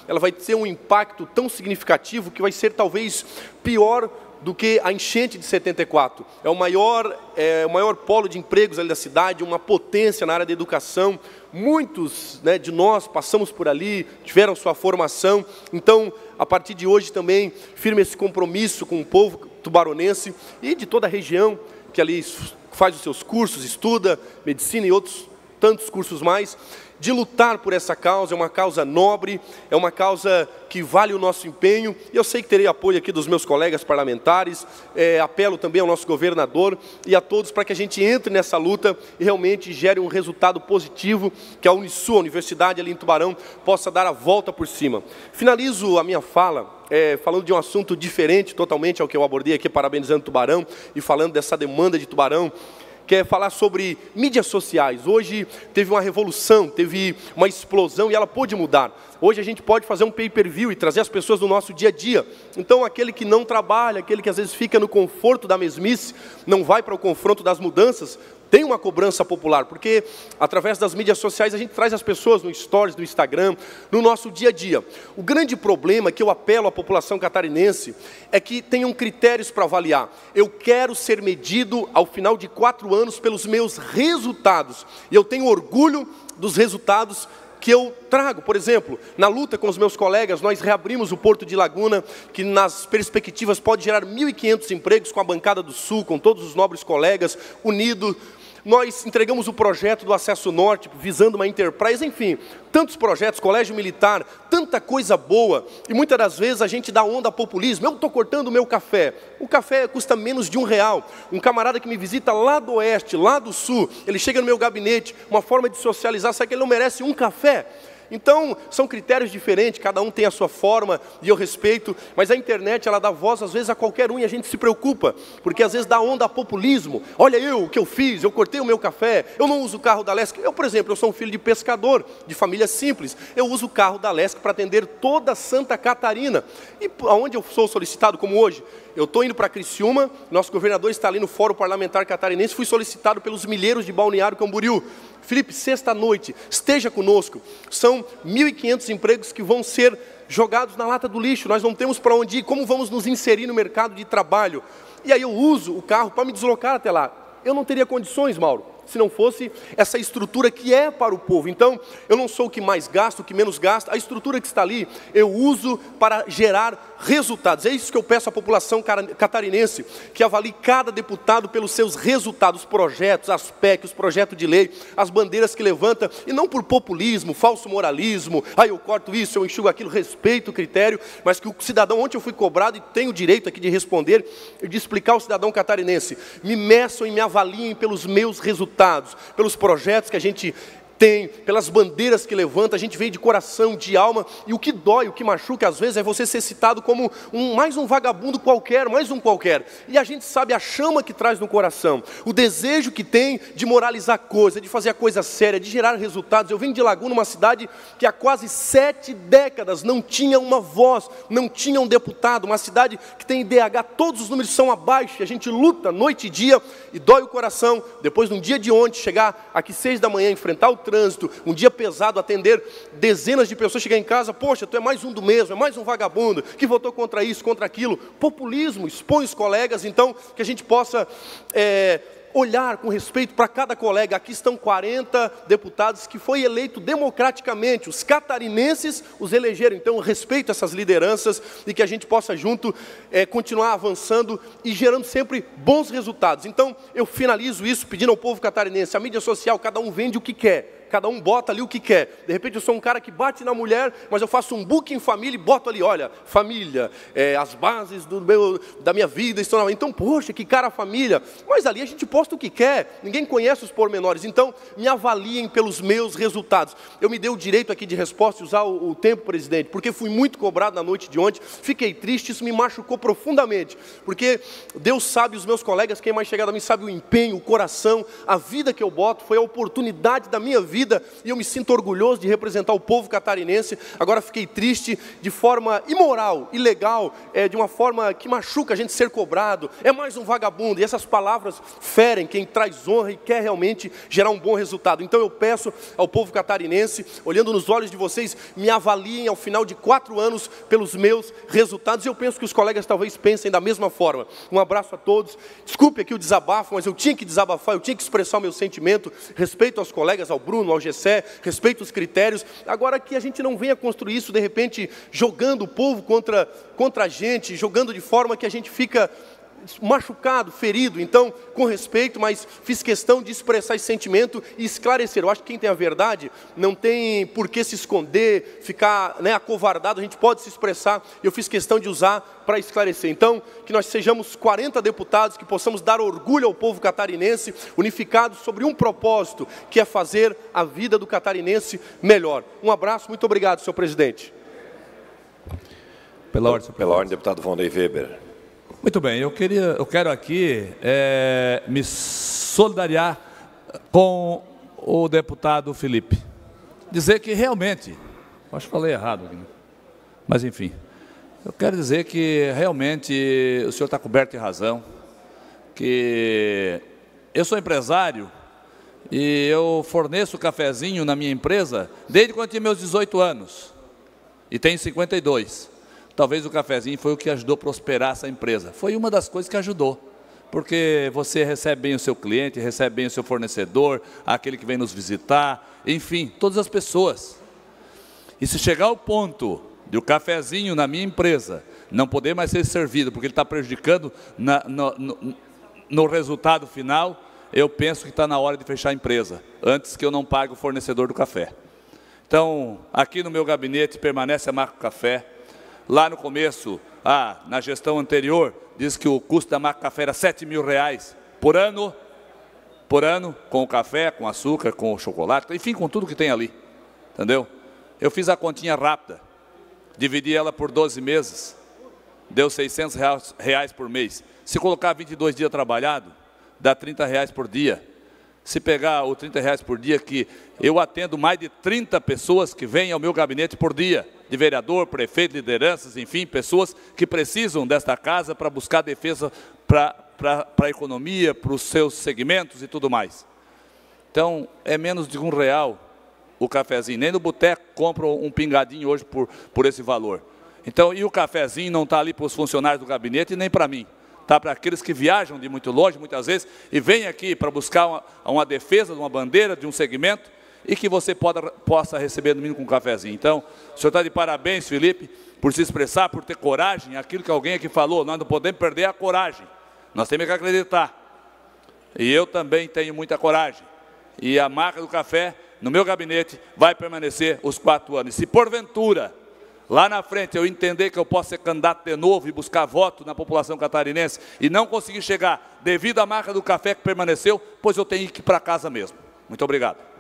ela vai ter um impacto tão significativo que vai ser talvez pior do que a enchente de 74. É o maior polo de empregos ali da cidade, uma potência na área da educação. Muitos de nós passamos por ali, tiveram sua formação. Então, a partir de hoje também, firme esse compromisso com o povo tubaronense e de toda a região, que ali faz os seus cursos, estuda medicina e outros tantos cursos mais, de lutar por essa causa. É uma causa nobre, é uma causa que vale o nosso empenho, e eu sei que terei apoio aqui dos meus colegas parlamentares, apelo também ao nosso governador e a todos para que a gente entre nessa luta e realmente gere um resultado positivo, que a Unisul, a universidade ali em Tubarão, possa dar a volta por cima. Finalizo a minha fala falando de um assunto diferente totalmente ao que eu abordei aqui, parabenizando Tubarão e falando dessa demanda de Tubarão, que é falar sobre mídias sociais. Hoje teve uma revolução, teve uma explosão e ela pôde mudar. Hoje a gente pode fazer um pay-per-view e trazer as pessoas do nosso dia a dia. Então aquele que não trabalha, aquele que às vezes fica no conforto da mesmice, não vai para o confronto das mudanças, tem uma cobrança popular, porque através das mídias sociais a gente traz as pessoas no stories, no Instagram, no nosso dia a dia. O grande problema que eu apelo à população catarinense é que tenham critérios para avaliar. Eu quero ser medido ao final de 4 anos pelos meus resultados, e eu tenho orgulho dos resultados que eu trago. Por exemplo, na luta com os meus colegas, nós reabrimos o Porto de Laguna, que nas perspectivas pode gerar 1.500 empregos com a bancada do Sul, com todos os nobres colegas, unidos. Nós entregamos o projeto do Acesso Norte, visando uma enterprise, enfim, tantos projetos, colégio militar, tanta coisa boa, e muitas das vezes a gente dá onda a populismo. Eu estou cortando o meu café, o café custa menos de R$1, um camarada que me visita lá do oeste, lá do sul, ele chega no meu gabinete, uma forma de socializar, sabe que ele não merece um café? Então, são critérios diferentes, cada um tem a sua forma, e eu respeito, mas a internet, ela dá voz, às vezes, a qualquer um, e a gente se preocupa, porque às vezes dá onda a populismo. Olha o que eu fiz, eu cortei o meu café, eu não uso o carro da Lesc. Eu, por exemplo, eu sou um filho de pescador, de família simples, eu uso o carro da Lesc para atender toda Santa Catarina. E aonde eu sou solicitado, como hoje? Eu estou indo para Criciúma, nosso governador está ali no Fórum Parlamentar Catarinense, fui solicitado pelos milheiros de Balneário Camboriú. Felipe, sexta-noite, esteja conosco. São 1.500 empregos que vão ser jogados na lata do lixo. Nós não temos para onde ir, como vamos nos inserir no mercado de trabalho? E aí eu uso o carro para me deslocar até lá. Eu não teria condições, Mauro, se não fosse essa estrutura que é para o povo. Então, eu não sou o que mais gasta, o que menos gasta. A estrutura que está ali, eu uso para gerar resultados. É isso que eu peço à população catarinense, que avalie cada deputado pelos seus resultados, os projetos, as PEC, os projetos de lei, as bandeiras que levanta, e não por populismo, falso moralismo, eu corto isso, eu enxugo aquilo, respeito o critério, mas que o cidadão, ontem eu fui cobrado e tenho o direito aqui de responder, de explicar ao cidadão catarinense, me meçam e me avaliem pelos meus resultados, pelos projetos que a gente tem, pelas bandeiras que levanta, a gente veio de coração, de alma, e o que dói, o que machuca às vezes é você ser citado como mais um vagabundo qualquer, mais um qualquer, e a gente sabe a chama que traz no coração, o desejo que tem de moralizar coisa, de fazer a coisa séria, de gerar resultados. Eu venho de Laguna, uma cidade que há quase 7 décadas não tinha uma voz, não tinha um deputado, uma cidade que tem IDH, todos os números são abaixo, e a gente luta noite e dia, e dói o coração, depois de um dia de ontem, chegar aqui 6 da manhã, enfrentar o trânsito, um dia pesado, atender dezenas de pessoas, chegar em casa, poxa, tu é mais um do mesmo, é mais um vagabundo, que votou contra isso, contra aquilo. Populismo, expõe os colegas, então, que a gente possa olhar com respeito para cada colega. Aqui estão 40 deputados que foi eleito democraticamente, os catarinenses os elegeram, então respeito essas lideranças e que a gente possa junto continuar avançando e gerando sempre bons resultados. Então eu finalizo isso pedindo ao povo catarinense, a mídia social, cada um vende o que quer, cada um bota ali o que quer. De repente eu sou um cara que bate na mulher, mas eu faço um book em família e boto ali, olha, família, as bases da minha vida estão lá. Então, poxa, que cara família. Mas ali a gente posta o que quer, ninguém conhece os pormenores. Então, me avaliem pelos meus resultados. Eu me dei o direito aqui de resposta e usar o tempo, presidente, porque fui muito cobrado na noite de ontem, fiquei triste, isso me machucou profundamente, porque Deus sabe, os meus colegas, quem mais chegado a mim sabe o empenho, o coração, a vida que eu boto, foi a oportunidade da minha vida, e eu me sinto orgulhoso de representar o povo catarinense. Agora fiquei triste de forma imoral, ilegal, de uma forma que machuca a gente ser cobrado, é mais um vagabundo, e essas palavras ferem quem traz honra e quer realmente gerar um bom resultado. Então eu peço ao povo catarinense, olhando nos olhos de vocês, me avaliem ao final de 4 anos pelos meus resultados, e eu penso que os colegas talvez pensem da mesma forma. Um abraço a todos, desculpe aqui o desabafo, mas eu tinha que desabafar, eu tinha que expressar o meu sentimento, respeito aos colegas, ao Bruno, ao Gessé, respeito os critérios. Agora que a gente não venha construir isso de repente jogando o povo contra a gente, jogando de forma que a gente fica machucado, ferido. Então, com respeito, mas fiz questão de expressar esse sentimento e esclarecer. Eu acho que quem tem a verdade não tem por que se esconder, ficar acovardado, a gente pode se expressar. Eu fiz questão de usar para esclarecer. Então, que nós sejamos 40 deputados, que possamos dar orgulho ao povo catarinense, unificados sobre um propósito, que é fazer a vida do catarinense melhor. Um abraço, muito obrigado, senhor presidente. Pela ordem, deputado Vonley Weber. Muito bem, eu quero aqui me solidariar com o deputado Felipe. Dizer que realmente, acho que falei errado aqui, né? Mas enfim, eu quero dizer que realmente o senhor está coberto de razão, que eu sou empresário e eu forneço cafezinho na minha empresa desde quando eu tinha meus 18 anos e tenho 52. Talvez o cafezinho foi o que ajudou a prosperar essa empresa. Foi uma das coisas que ajudou. Porque você recebe bem o seu cliente, recebe bem o seu fornecedor, aquele que vem nos visitar, enfim, todas as pessoas. E se chegar ao ponto de o cafezinho na minha empresa não poder mais ser servido, porque ele está prejudicando no resultado final, eu penso que está na hora de fechar a empresa, antes que eu não pague o fornecedor do café. Então, aqui no meu gabinete permanece a marca Café. Lá no começo, na gestão anterior, diz que o custo da marca Café era R$7.000 por ano, com o café, com açúcar, com o chocolate, enfim, com tudo que tem ali, entendeu? Eu fiz a continha rápida, dividi ela por 12 meses, deu R$600 por mês. Se colocar 22 dias trabalhado, dá R$30 por dia. Se pegar o R$30 por dia, que eu atendo mais de 30 pessoas que vêm ao meu gabinete por dia, de vereador, prefeito, lideranças, enfim, pessoas que precisam desta casa para buscar defesa para a economia, para os seus segmentos e tudo mais. Então, é menos de R$1 o cafezinho. Nem no boteco compram um pingadinho hoje por esse valor. Então, e o cafezinho não está ali para os funcionários do gabinete e nem para mim. Está para aqueles que viajam de muito longe, muitas vezes, e vêm aqui para buscar uma defesa de uma bandeira, de um segmento, e que você possa receber no mínimo com um cafezinho. Então, o senhor está de parabéns, Felipe, por se expressar, por ter coragem, aquilo que alguém aqui falou, nós não podemos perder a coragem, nós temos que acreditar. E eu também tenho muita coragem. E a marca do café, no meu gabinete, vai permanecer os 4 anos. E se porventura, lá na frente, eu entender que eu posso ser candidato de novo e buscar voto na população catarinense e não conseguir chegar devido à marca do café que permaneceu, pois eu tenho que ir para casa mesmo. Muito obrigado.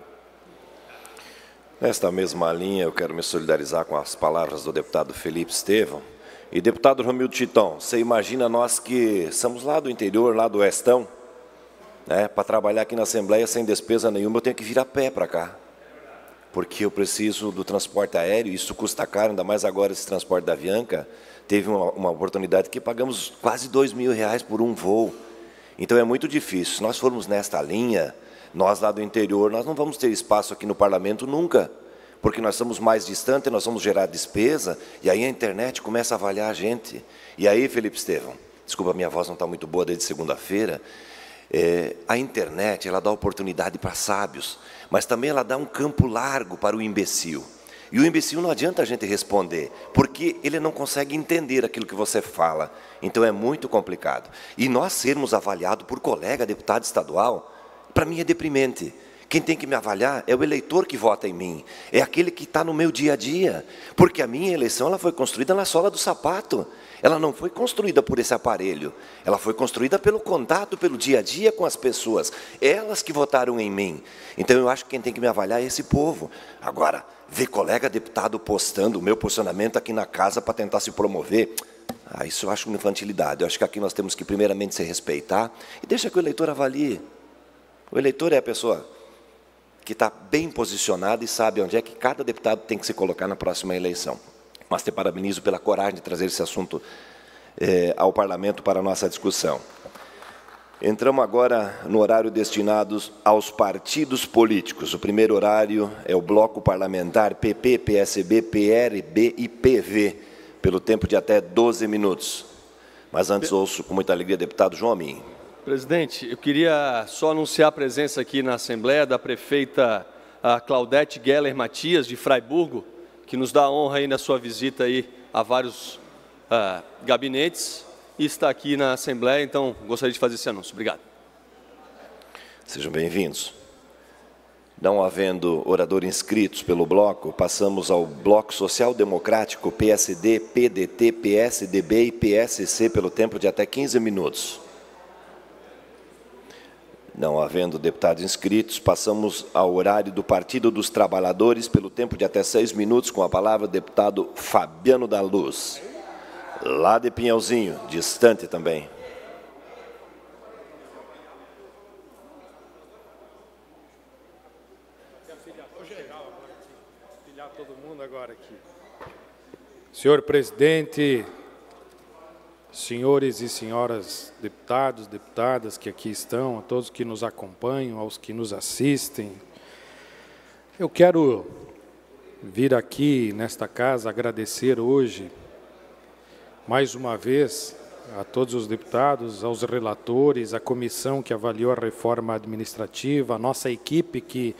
Nesta mesma linha, eu quero me solidarizar com as palavras do deputado Felipe Estevão. E deputado Romildo Chitão, você imagina nós que somos lá do interior, lá do Oestão, né, para trabalhar aqui na Assembleia sem despesa nenhuma, eu tenho que vir a pé para cá. Porque eu preciso do transporte aéreo, e isso custa caro, ainda mais agora esse transporte da Avianca. Teve uma oportunidade que pagamos quase R$2.000 por um voo. Então é muito difícil. Se nós formos nesta linha, nós lá do interior, nós não vamos ter espaço aqui no parlamento nunca, porque nós somos mais distantes, nós vamos gerar despesa, e aí a internet começa a avaliar a gente. E aí, Felipe Estevão, desculpa, minha voz não está muito boa desde segunda-feira, a internet, ela dá oportunidade para sábios, mas também ela dá um campo largo para o imbecil. E o imbecil não adianta a gente responder, porque ele não consegue entender aquilo que você fala. Então é muito complicado. E nós sermos avaliados por colega deputado estadual, para mim é deprimente. Quem tem que me avaliar é o eleitor que vota em mim, é aquele que está no meu dia a dia, porque a minha eleição ela foi construída na sola do sapato, ela não foi construída por esse aparelho, ela foi construída pelo contato, pelo dia a dia com as pessoas, elas que votaram em mim. Então eu acho que quem tem que me avaliar é esse povo. Agora, ver colega deputado postando o meu posicionamento aqui na casa para tentar se promover, isso eu acho uma infantilidade. Eu acho que aqui nós temos que primeiramente se respeitar e deixa que o eleitor avalie. O eleitor é a pessoa que está bem posicionada e sabe onde é que cada deputado tem que se colocar na próxima eleição. Mas te parabenizo pela coragem de trazer esse assunto ao parlamento para a nossa discussão. Entramos agora no horário destinado aos partidos políticos. O primeiro horário é o bloco parlamentar PP, PSB, PRB e PV, pelo tempo de até 12 minutos. Mas antes ouço com muita alegria o deputado João Amin. Presidente, eu queria só anunciar a presença aqui na Assembleia da prefeita Claudete Geller Matias, de Fraiburgo, que nos dá a honra aí na sua visita aí a vários gabinetes e está aqui na Assembleia, então gostaria de fazer esse anúncio. Obrigado. Sejam bem-vindos. Não havendo orador inscritos pelo bloco, passamos ao Bloco Social Democrático, PSD, PDT, PSDB e PSC, pelo tempo de até 15 minutos. Não havendo deputados inscritos, passamos ao horário do Partido dos Trabalhadores, pelo tempo de até 6 minutos, com a palavra o deputado Fabiano da Luz, lá de Pinhalzinho, distante também. Todo mundo agora aqui. Senhor presidente, senhores e senhoras deputados, deputadas que aqui estão, a todos que nos acompanham, aos que nos assistem, eu quero vir aqui nesta casa agradecer hoje, mais uma vez, a todos os deputados, aos relatores, à comissão que avaliou a reforma administrativa, a nossa equipe que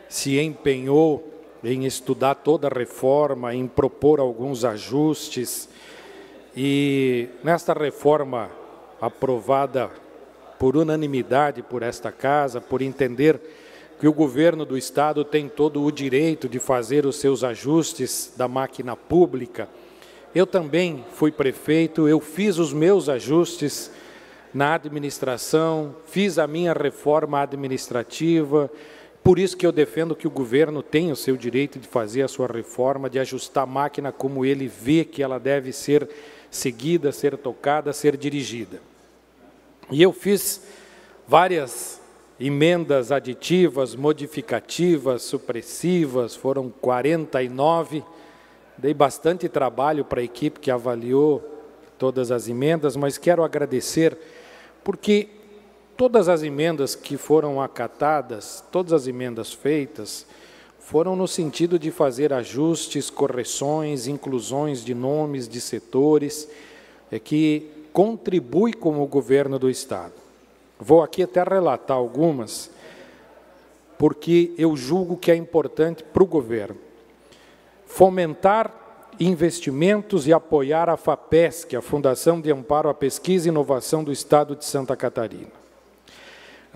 se empenhou em estudar toda a reforma, em propor alguns ajustes. E nesta reforma aprovada por unanimidade por esta casa, por entender que o governo do Estado tem todo o direito de fazer os seus ajustes da máquina pública, eu também fui prefeito, eu fiz os meus ajustes na administração, fiz a minha reforma administrativa. Por isso que eu defendo que o governo tem o seu direito de fazer a sua reforma, de ajustar a máquina como ele vê que ela deve ser seguida, ser tocada, ser dirigida. E eu fiz várias emendas aditivas, modificativas, supressivas, foram 49. Dei bastante trabalho para a equipe que avaliou todas as emendas, mas quero agradecer porque todas as emendas que foram acatadas, todas as emendas feitas, foram no sentido de fazer ajustes, correções, inclusões de nomes, de setores, que contribui com o governo do Estado. Vou aqui até relatar algumas, porque eu julgo que é importante para o governo. Fomentar investimentos e apoiar a FAPESC, a Fundação de Amparo à Pesquisa e Inovação do Estado de Santa Catarina.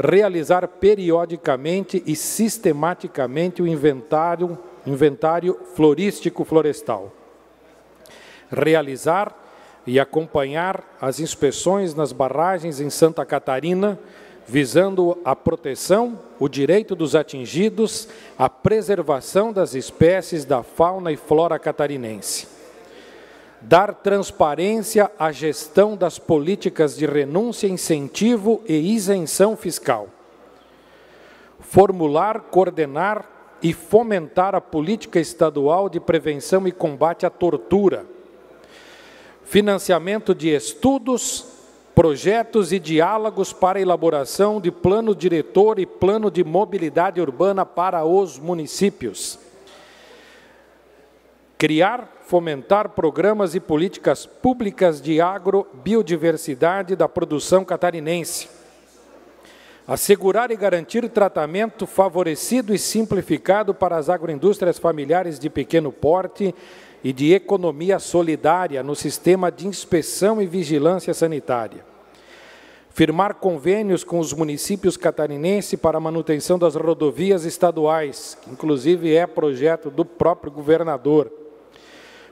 Realizar periodicamente e sistematicamente o inventário florístico florestal. Realizar e acompanhar as inspeções nas barragens em Santa Catarina, visando a proteção, o direito dos atingidos, a preservação das espécies da fauna e flora catarinense. Dar transparência à gestão das políticas de renúncia, incentivo e isenção fiscal. Formular, coordenar e fomentar a política estadual de prevenção e combate à tortura. Financiamento de estudos, projetos e diálogos para a elaboração de plano diretor e plano de mobilidade urbana para os municípios. Criar, fomentar programas e políticas públicas de agrobiodiversidade da produção catarinense. Assegurar e garantir tratamento favorecido e simplificado para as agroindústrias familiares de pequeno porte e de economia solidária no sistema de inspeção e vigilância sanitária. Firmar convênios com os municípios catarinenses para a manutenção das rodovias estaduais, que inclusive é projeto do próprio governador.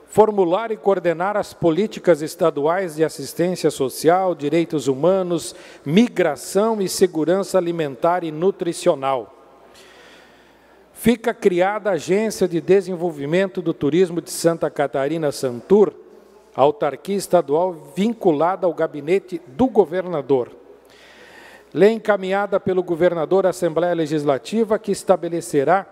Formular e coordenar as políticas estaduais de assistência social, direitos humanos, migração e segurança alimentar e nutricional. Fica criada a Agência de Desenvolvimento do Turismo de Santa Catarina, Santur, autarquia estadual vinculada ao gabinete do governador. Lei encaminhada pelo governador à Assembleia Legislativa que estabelecerá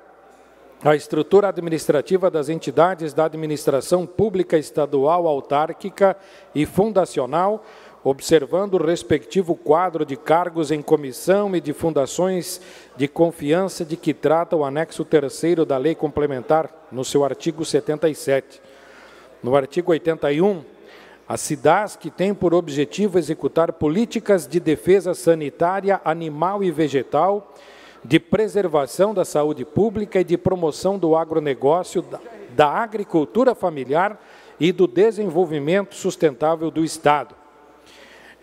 a estrutura administrativa das entidades da administração pública estadual, autárquica e fundacional, observando o respectivo quadro de cargos em comissão e de fundações de confiança de que trata o anexo 3º da Lei Complementar, no seu artigo 77. No artigo 81, a SIDASC tem por objetivo executar políticas de defesa sanitária animal e vegetal, de preservação da saúde pública e de promoção do agronegócio, da agricultura familiar e do desenvolvimento sustentável do Estado.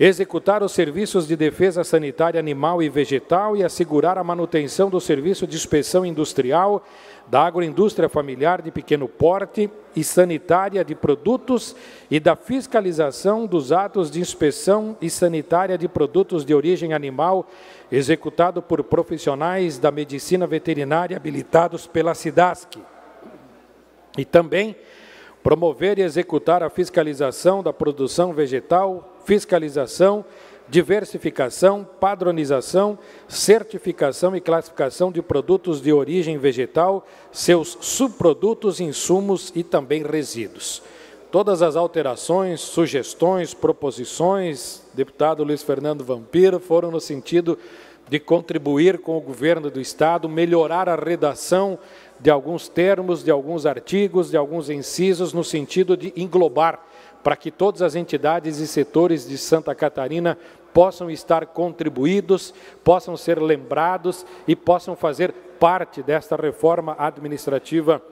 Executar os serviços de defesa sanitária animal e vegetal e assegurar a manutenção do serviço de inspeção industrial, da agroindústria familiar de pequeno porte e sanitária de produtos e da fiscalização dos atos de inspeção e sanitária de produtos de origem animal executado por profissionais da medicina veterinária habilitados pela SIDASC. E também promover e executar a fiscalização da produção vegetal, fiscalização, diversificação, padronização, certificação e classificação de produtos de origem vegetal, seus subprodutos, insumos e também resíduos. Todas as alterações, sugestões, proposições, deputado Luiz Fernando Vampiro, foram no sentido de contribuir com o governo do Estado, melhorar a redação de alguns termos, de alguns artigos, de alguns incisos, no sentido de englobar, para que todas as entidades e setores de Santa Catarina possam estar contribuídos, possam ser lembrados e possam fazer parte desta reforma administrativa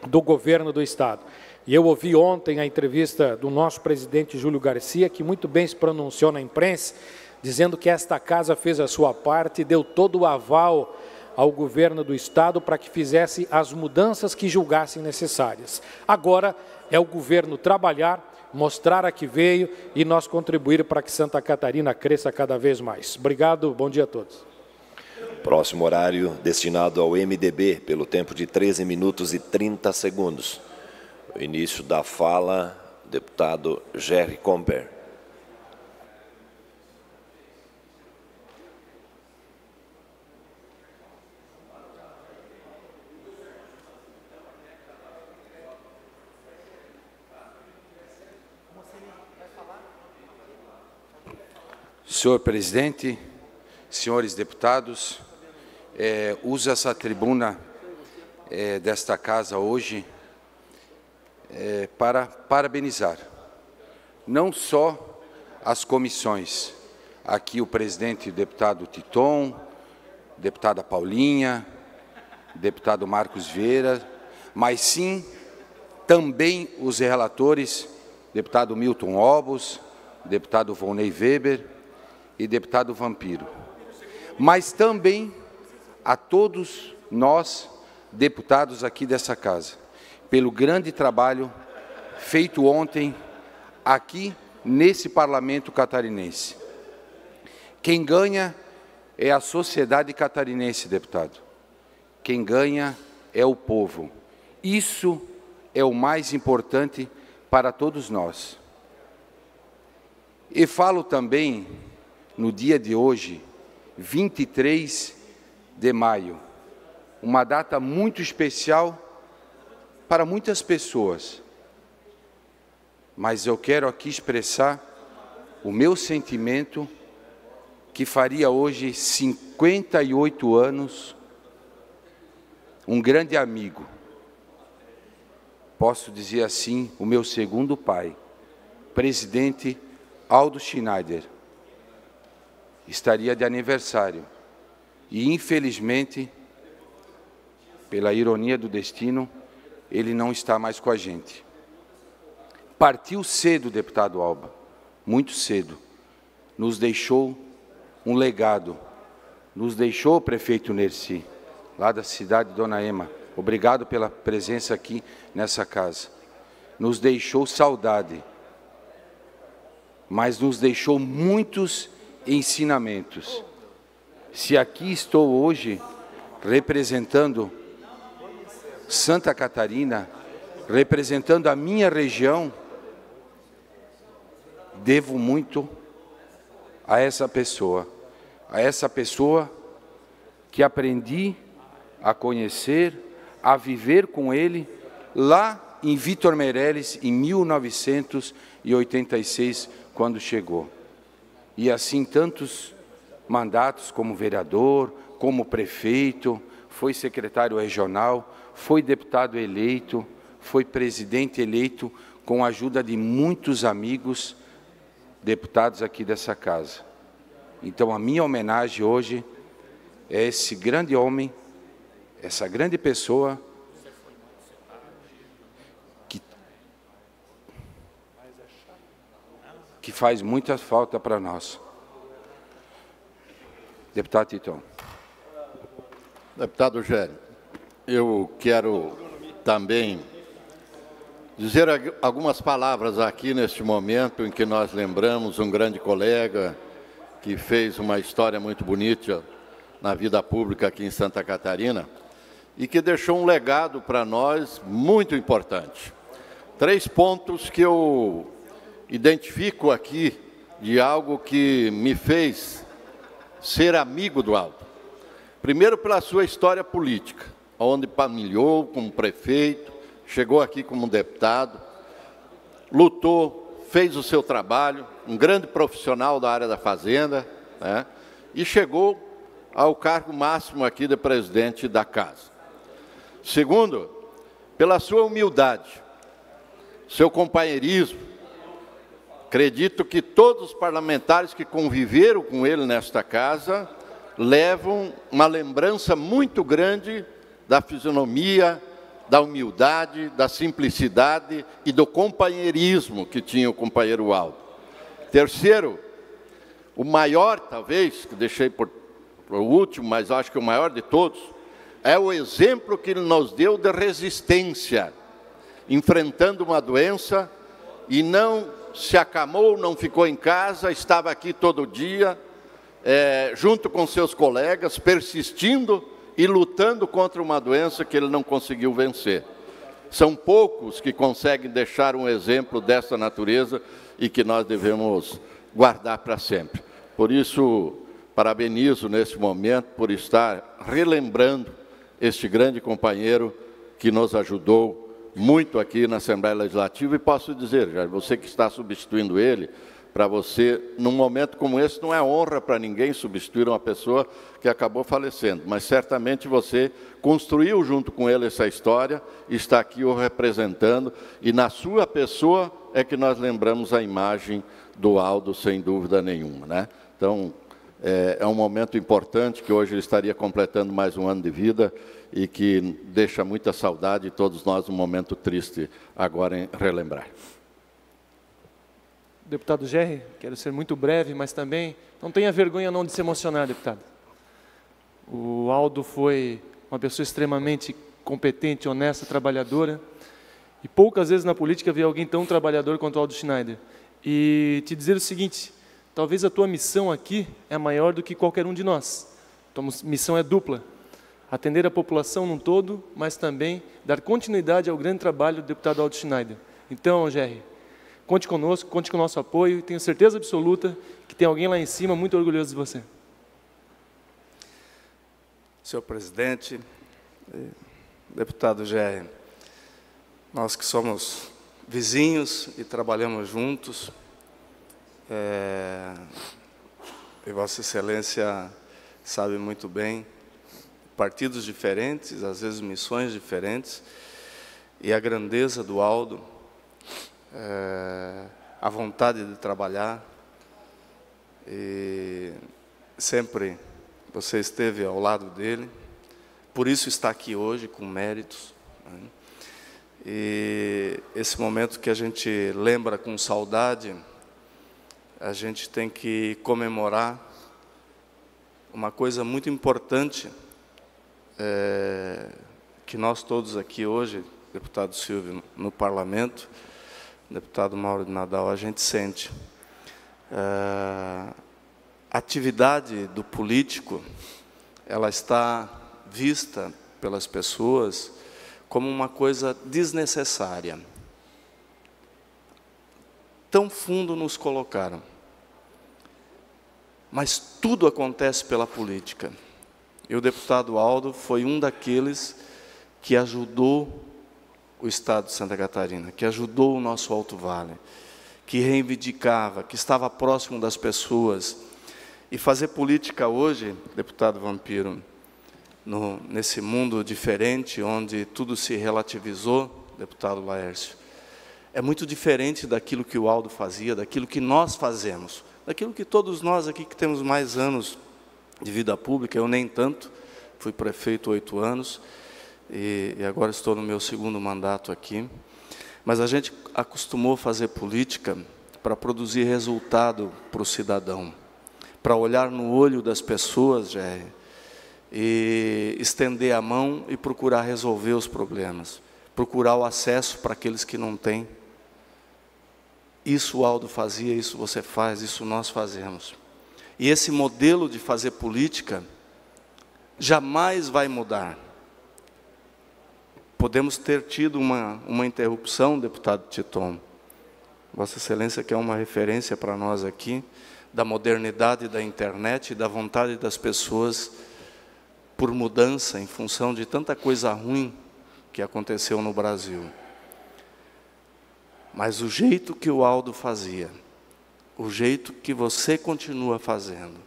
do governo do Estado. E eu ouvi ontem a entrevista do nosso presidente Júlio Garcia, que muito bem se pronunciou na imprensa, dizendo que esta casa fez a sua parte e deu todo o aval ao governo do Estado para que fizesse as mudanças que julgassem necessárias. Agora é o governo trabalhar, mostrar a que veio e nós contribuir para que Santa Catarina cresça cada vez mais. Obrigado, bom dia a todos. Próximo horário destinado ao MDB, pelo tempo de 13 minutos e 30 segundos. O início da fala, deputado Gerry Comper. Senhor presidente, senhores deputados, uso essa tribuna desta casa hoje para parabenizar não só as comissões, aqui o presidente, o deputado Titon, deputada Paulinha, deputado Marcos Vieira, mas sim também os relatores, deputado Milton Obos, deputado Volney Weber e deputado Vampiro, mas também a todos nós, deputados aqui dessa casa, pelo grande trabalho feito ontem aqui nesse Parlamento catarinense. Quem ganha é a sociedade catarinense, deputado. Quem ganha é o povo. Isso é o mais importante para todos nós. E falo também, no dia de hoje, 23 de maio, uma data muito especial para muitas pessoas. Mas eu quero aqui expressar o meu sentimento que faria hoje 58 anos, um grande amigo, posso dizer assim, o meu segundo pai, presidente Aldo Schneider, estaria de aniversário. E, infelizmente, pela ironia do destino, ele não está mais com a gente. Partiu cedo, deputado Alba, muito cedo. Nos deixou um legado. Nos deixou o prefeito Nerci, lá da cidade de Dona Ema. Obrigado pela presença aqui nessa casa. Nos deixou saudade, mas nos deixou muitos ensinamentos. Se aqui estou hoje representando Santa Catarina, representando a minha região, devo muito a essa pessoa que aprendi a conhecer, a viver com ele lá em Vítor Meireles, em 1986, quando chegou. E assim tantos mandatos como vereador, como prefeito, foi secretário regional, foi deputado eleito, foi presidente eleito com a ajuda de muitos amigos deputados aqui dessa casa. Então, a minha homenagem hoje é esse grande homem, essa grande pessoa que faz muita falta para nós. Deputado Titon. Deputado Gério, eu quero também dizer algumas palavras aqui neste momento em que nós lembramos um grande colega que fez uma história muito bonita na vida pública aqui em Santa Catarina e que deixou um legado para nós muito importante. 3 pontos que eu identifico aqui de algo que me fez ser amigo do Aldo. Primeiro, pela sua história política, onde palmilhou como prefeito, chegou aqui como deputado, lutou, fez o seu trabalho, um grande profissional da área da fazenda, né, e chegou ao cargo máximo aqui de presidente da casa. Segundo, pela sua humildade, seu companheirismo. Acredito que todos os parlamentares que conviveram com ele nesta casa levam uma lembrança muito grande da fisionomia, da humildade, da simplicidade e do companheirismo que tinha o companheiro Aldo. Terceiro, o maior, talvez, que deixei por último, mas acho que o maior de todos, é o exemplo que ele nos deu de resistência, enfrentando uma doença e não se acamou, não ficou em casa, estava aqui todo dia, junto com seus colegas, persistindo e lutando contra uma doença que ele não conseguiu vencer. São poucos que conseguem deixar um exemplo dessa natureza e que nós devemos guardar para sempre. Por isso, parabenizo neste momento por estar relembrando este grande companheiro que nos ajudou muito aqui na Assembleia Legislativa. E posso dizer, já você que está substituindo ele, para você, num momento como esse, não é honra para ninguém substituir uma pessoa que acabou falecendo, mas certamente você construiu junto com ele essa história, está aqui o representando, e na sua pessoa é que nós lembramos a imagem do Aldo, sem dúvida nenhuma, né? Então, é um momento importante que hoje ele estaria completando mais um ano de vida e que deixa muita saudade e todos nós um momento triste agora em relembrar. Deputado Gerri, quero ser muito breve, mas também não tenha vergonha não de se emocionar, deputado. O Aldo foi uma pessoa extremamente competente, honesta, trabalhadora, e poucas vezes na política vi alguém tão trabalhador quanto o Aldo Schneider. E te dizer o seguinte, talvez a tua missão aqui é maior do que qualquer um de nós. Tua missão é dupla. Atender a população num todo, mas também dar continuidade ao grande trabalho do deputado Aldo Schneider. Então, Gerry, conte conosco, conte com o nosso apoio, e tenho certeza absoluta que tem alguém lá em cima muito orgulhoso de você. Senhor presidente, deputado Gerry, nós que somos vizinhos e trabalhamos juntos, e Vossa Excelência sabe muito bem, partidos diferentes, às vezes missões diferentes, e a grandeza do Aldo, a vontade de trabalhar, e sempre você esteve ao lado dele, por isso está aqui hoje com méritos, né? E esse momento que a gente lembra com saudade, a gente tem que comemorar uma coisa muito importante, que nós todos aqui hoje, deputado Silvio, no parlamento, deputado Mauro de Nadal, a gente sente. A atividade do político, ela está vista pelas pessoas como uma coisa desnecessária. Tão fundo nos colocaram. Mas tudo acontece pela política. E o deputado Aldo foi um daqueles que ajudou o Estado de Santa Catarina, que ajudou o nosso Alto Vale, que reivindicava, que estava próximo das pessoas. E fazer política hoje, deputado Vampiro, nesse mundo diferente, onde tudo se relativizou, deputado Laércio, é muito diferente daquilo que o Aldo fazia, daquilo que nós fazemos, daquilo que todos nós aqui que temos mais anos de vida pública, eu nem tanto, fui prefeito 8 anos, e agora estou no meu 2º mandato aqui, mas a gente acostumou a fazer política para produzir resultado para o cidadão, para olhar no olho das pessoas, Gerry, e estender a mão e procurar resolver os problemas, procurar o acesso para aqueles que não têm. Isso o Aldo fazia, isso você faz, isso nós fazemos. E esse modelo de fazer política jamais vai mudar. Podemos ter tido uma interrupção, deputado Titon. Vossa Excelência, que é uma referência para nós aqui, da modernidade da internet e da vontade das pessoas por mudança em função de tanta coisa ruim que aconteceu no Brasil. Mas o jeito que o Aldo fazia, o jeito que você continua fazendo,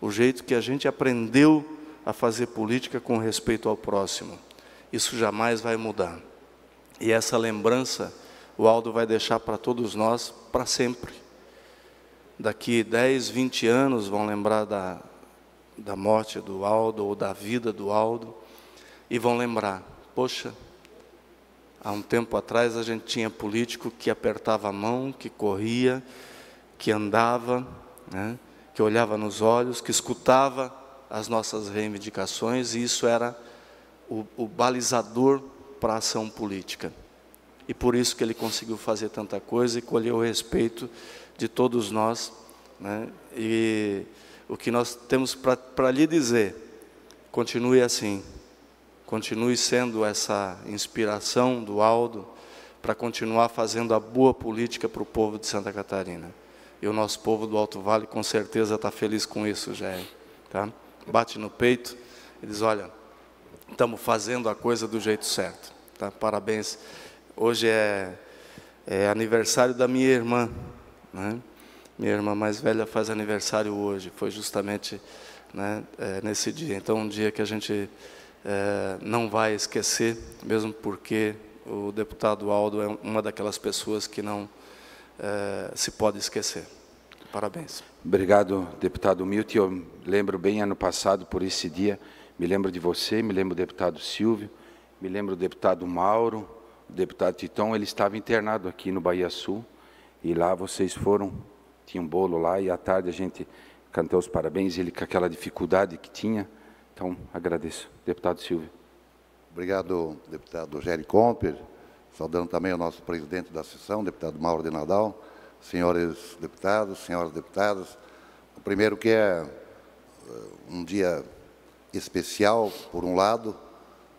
o jeito que a gente aprendeu a fazer política com respeito ao próximo, isso jamais vai mudar. E essa lembrança o Aldo vai deixar para todos nós para sempre. Daqui 10, 20 anos vão lembrar da morte do Aldo ou da vida do Aldo e vão lembrar, poxa, há um tempo atrás a gente tinha político que apertava a mão, que corria, que andava, né, que olhava nos olhos, que escutava as nossas reivindicações, e isso era o balizador para a ação política. E por isso que ele conseguiu fazer tanta coisa e colheu o respeito de todos nós, né? E o que nós temos para lhe dizer, continue assim, continue sendo essa inspiração do Aldo para continuar fazendo a boa política para o povo de Santa Catarina. E o nosso povo do Alto Vale com certeza está feliz com isso, Gerry, tá? Bate no peito e diz, olha, estamos fazendo a coisa do jeito certo, tá? Parabéns. Hoje é aniversário da minha irmã, né? Minha irmã mais velha faz aniversário hoje, foi justamente, né, nesse dia. Então, um dia que a gente não vai esquecer, mesmo porque o deputado Aldo é uma daquelas pessoas que não se pode esquecer. Parabéns. Obrigado, deputado Milton. Eu lembro bem, ano passado, por esse dia, me lembro de você, me lembro do deputado Silvio, me lembro do deputado Mauro, o deputado Titon. Ele estava internado aqui no Bahia Sul, e lá vocês foram, tinha um bolo lá, e à tarde a gente cantou os parabéns, ele com aquela dificuldade que tinha. Então, agradeço. Deputado Silvio. Obrigado, deputado Gerry Comper, saudando também o nosso presidente da sessão, deputado Mauro de Nadal, senhores deputados, senhoras deputadas, Primeiro que é um dia especial, por um lado,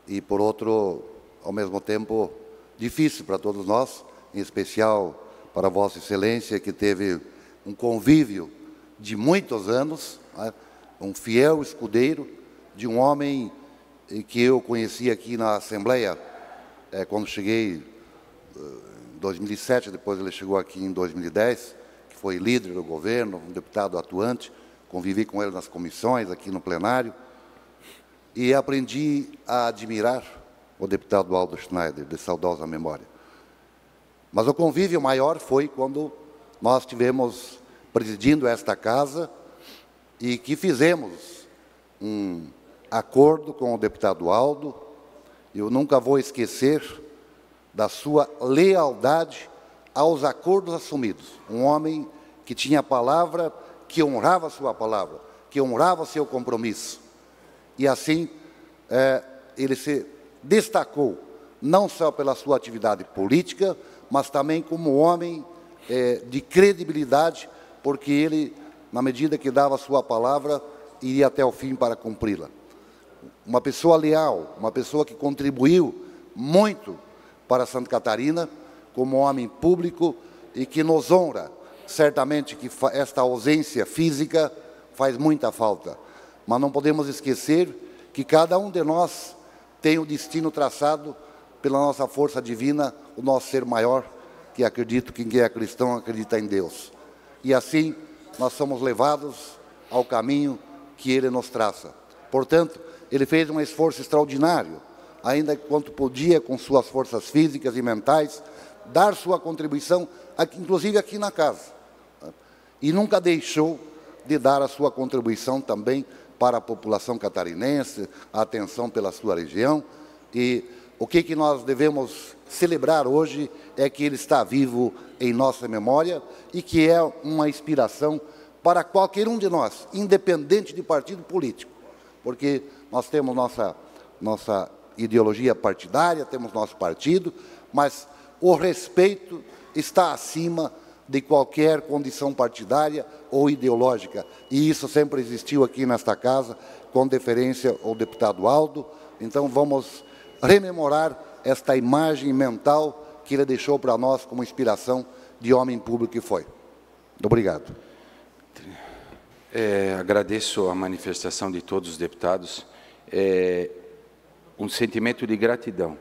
e, por outro, ao mesmo tempo, difícil para todos nós, em especial para Vossa Excelência, que teve um convívio de muitos anos, né, um fiel escudeiro de um homem que eu conheci aqui na Assembleia, quando cheguei em 2007, depois ele chegou aqui em 2010, que foi líder do governo, um deputado atuante, convivi com ele nas comissões, aqui no plenário, e aprendi a admirar o deputado Aldo Schneider, de saudosa memória. Mas o convívio maior foi quando nós estivemos presidindo esta casa e que fizemos um acordo com o deputado Aldo. Eu nunca vou esquecer da sua lealdade aos acordos assumidos. Um homem que tinha palavra, que honrava a sua palavra, que honrava seu compromisso. E assim, ele se destacou, não só pela sua atividade política, mas também como homem de credibilidade, porque ele, na medida que dava a sua palavra, iria até o fim para cumpri-la. Uma pessoa leal, uma pessoa que contribuiu muito para Santa Catarina, como homem público, e que nos honra. Certamente que esta ausência física faz muita falta, mas não podemos esquecer que cada um de nós tem o destino traçado pela nossa força divina, o nosso ser maior, que acredito que quem é cristão acredita em Deus. E assim, nós somos levados ao caminho que Ele nos traça. Portanto, ele fez um esforço extraordinário, ainda quanto podia, com suas forças físicas e mentais, dar sua contribuição, inclusive aqui na casa. E nunca deixou de dar a sua contribuição também para a população catarinense, a atenção pela sua região. E o que nós devemos celebrar hoje é que ele está vivo em nossa memória e que é uma inspiração para qualquer um de nós, independente de partido político. Porque nós temos nossa ideologia partidária, temos nosso partido, mas o respeito está acima de qualquer condição partidária ou ideológica. E isso sempre existiu aqui nesta casa, com deferência ao deputado Aldo. Então, vamos rememorar esta imagem mental que ele deixou para nós como inspiração de homem público que foi. Muito obrigado. Agradeço a manifestação de todos os deputados. Um sentimento de gratidão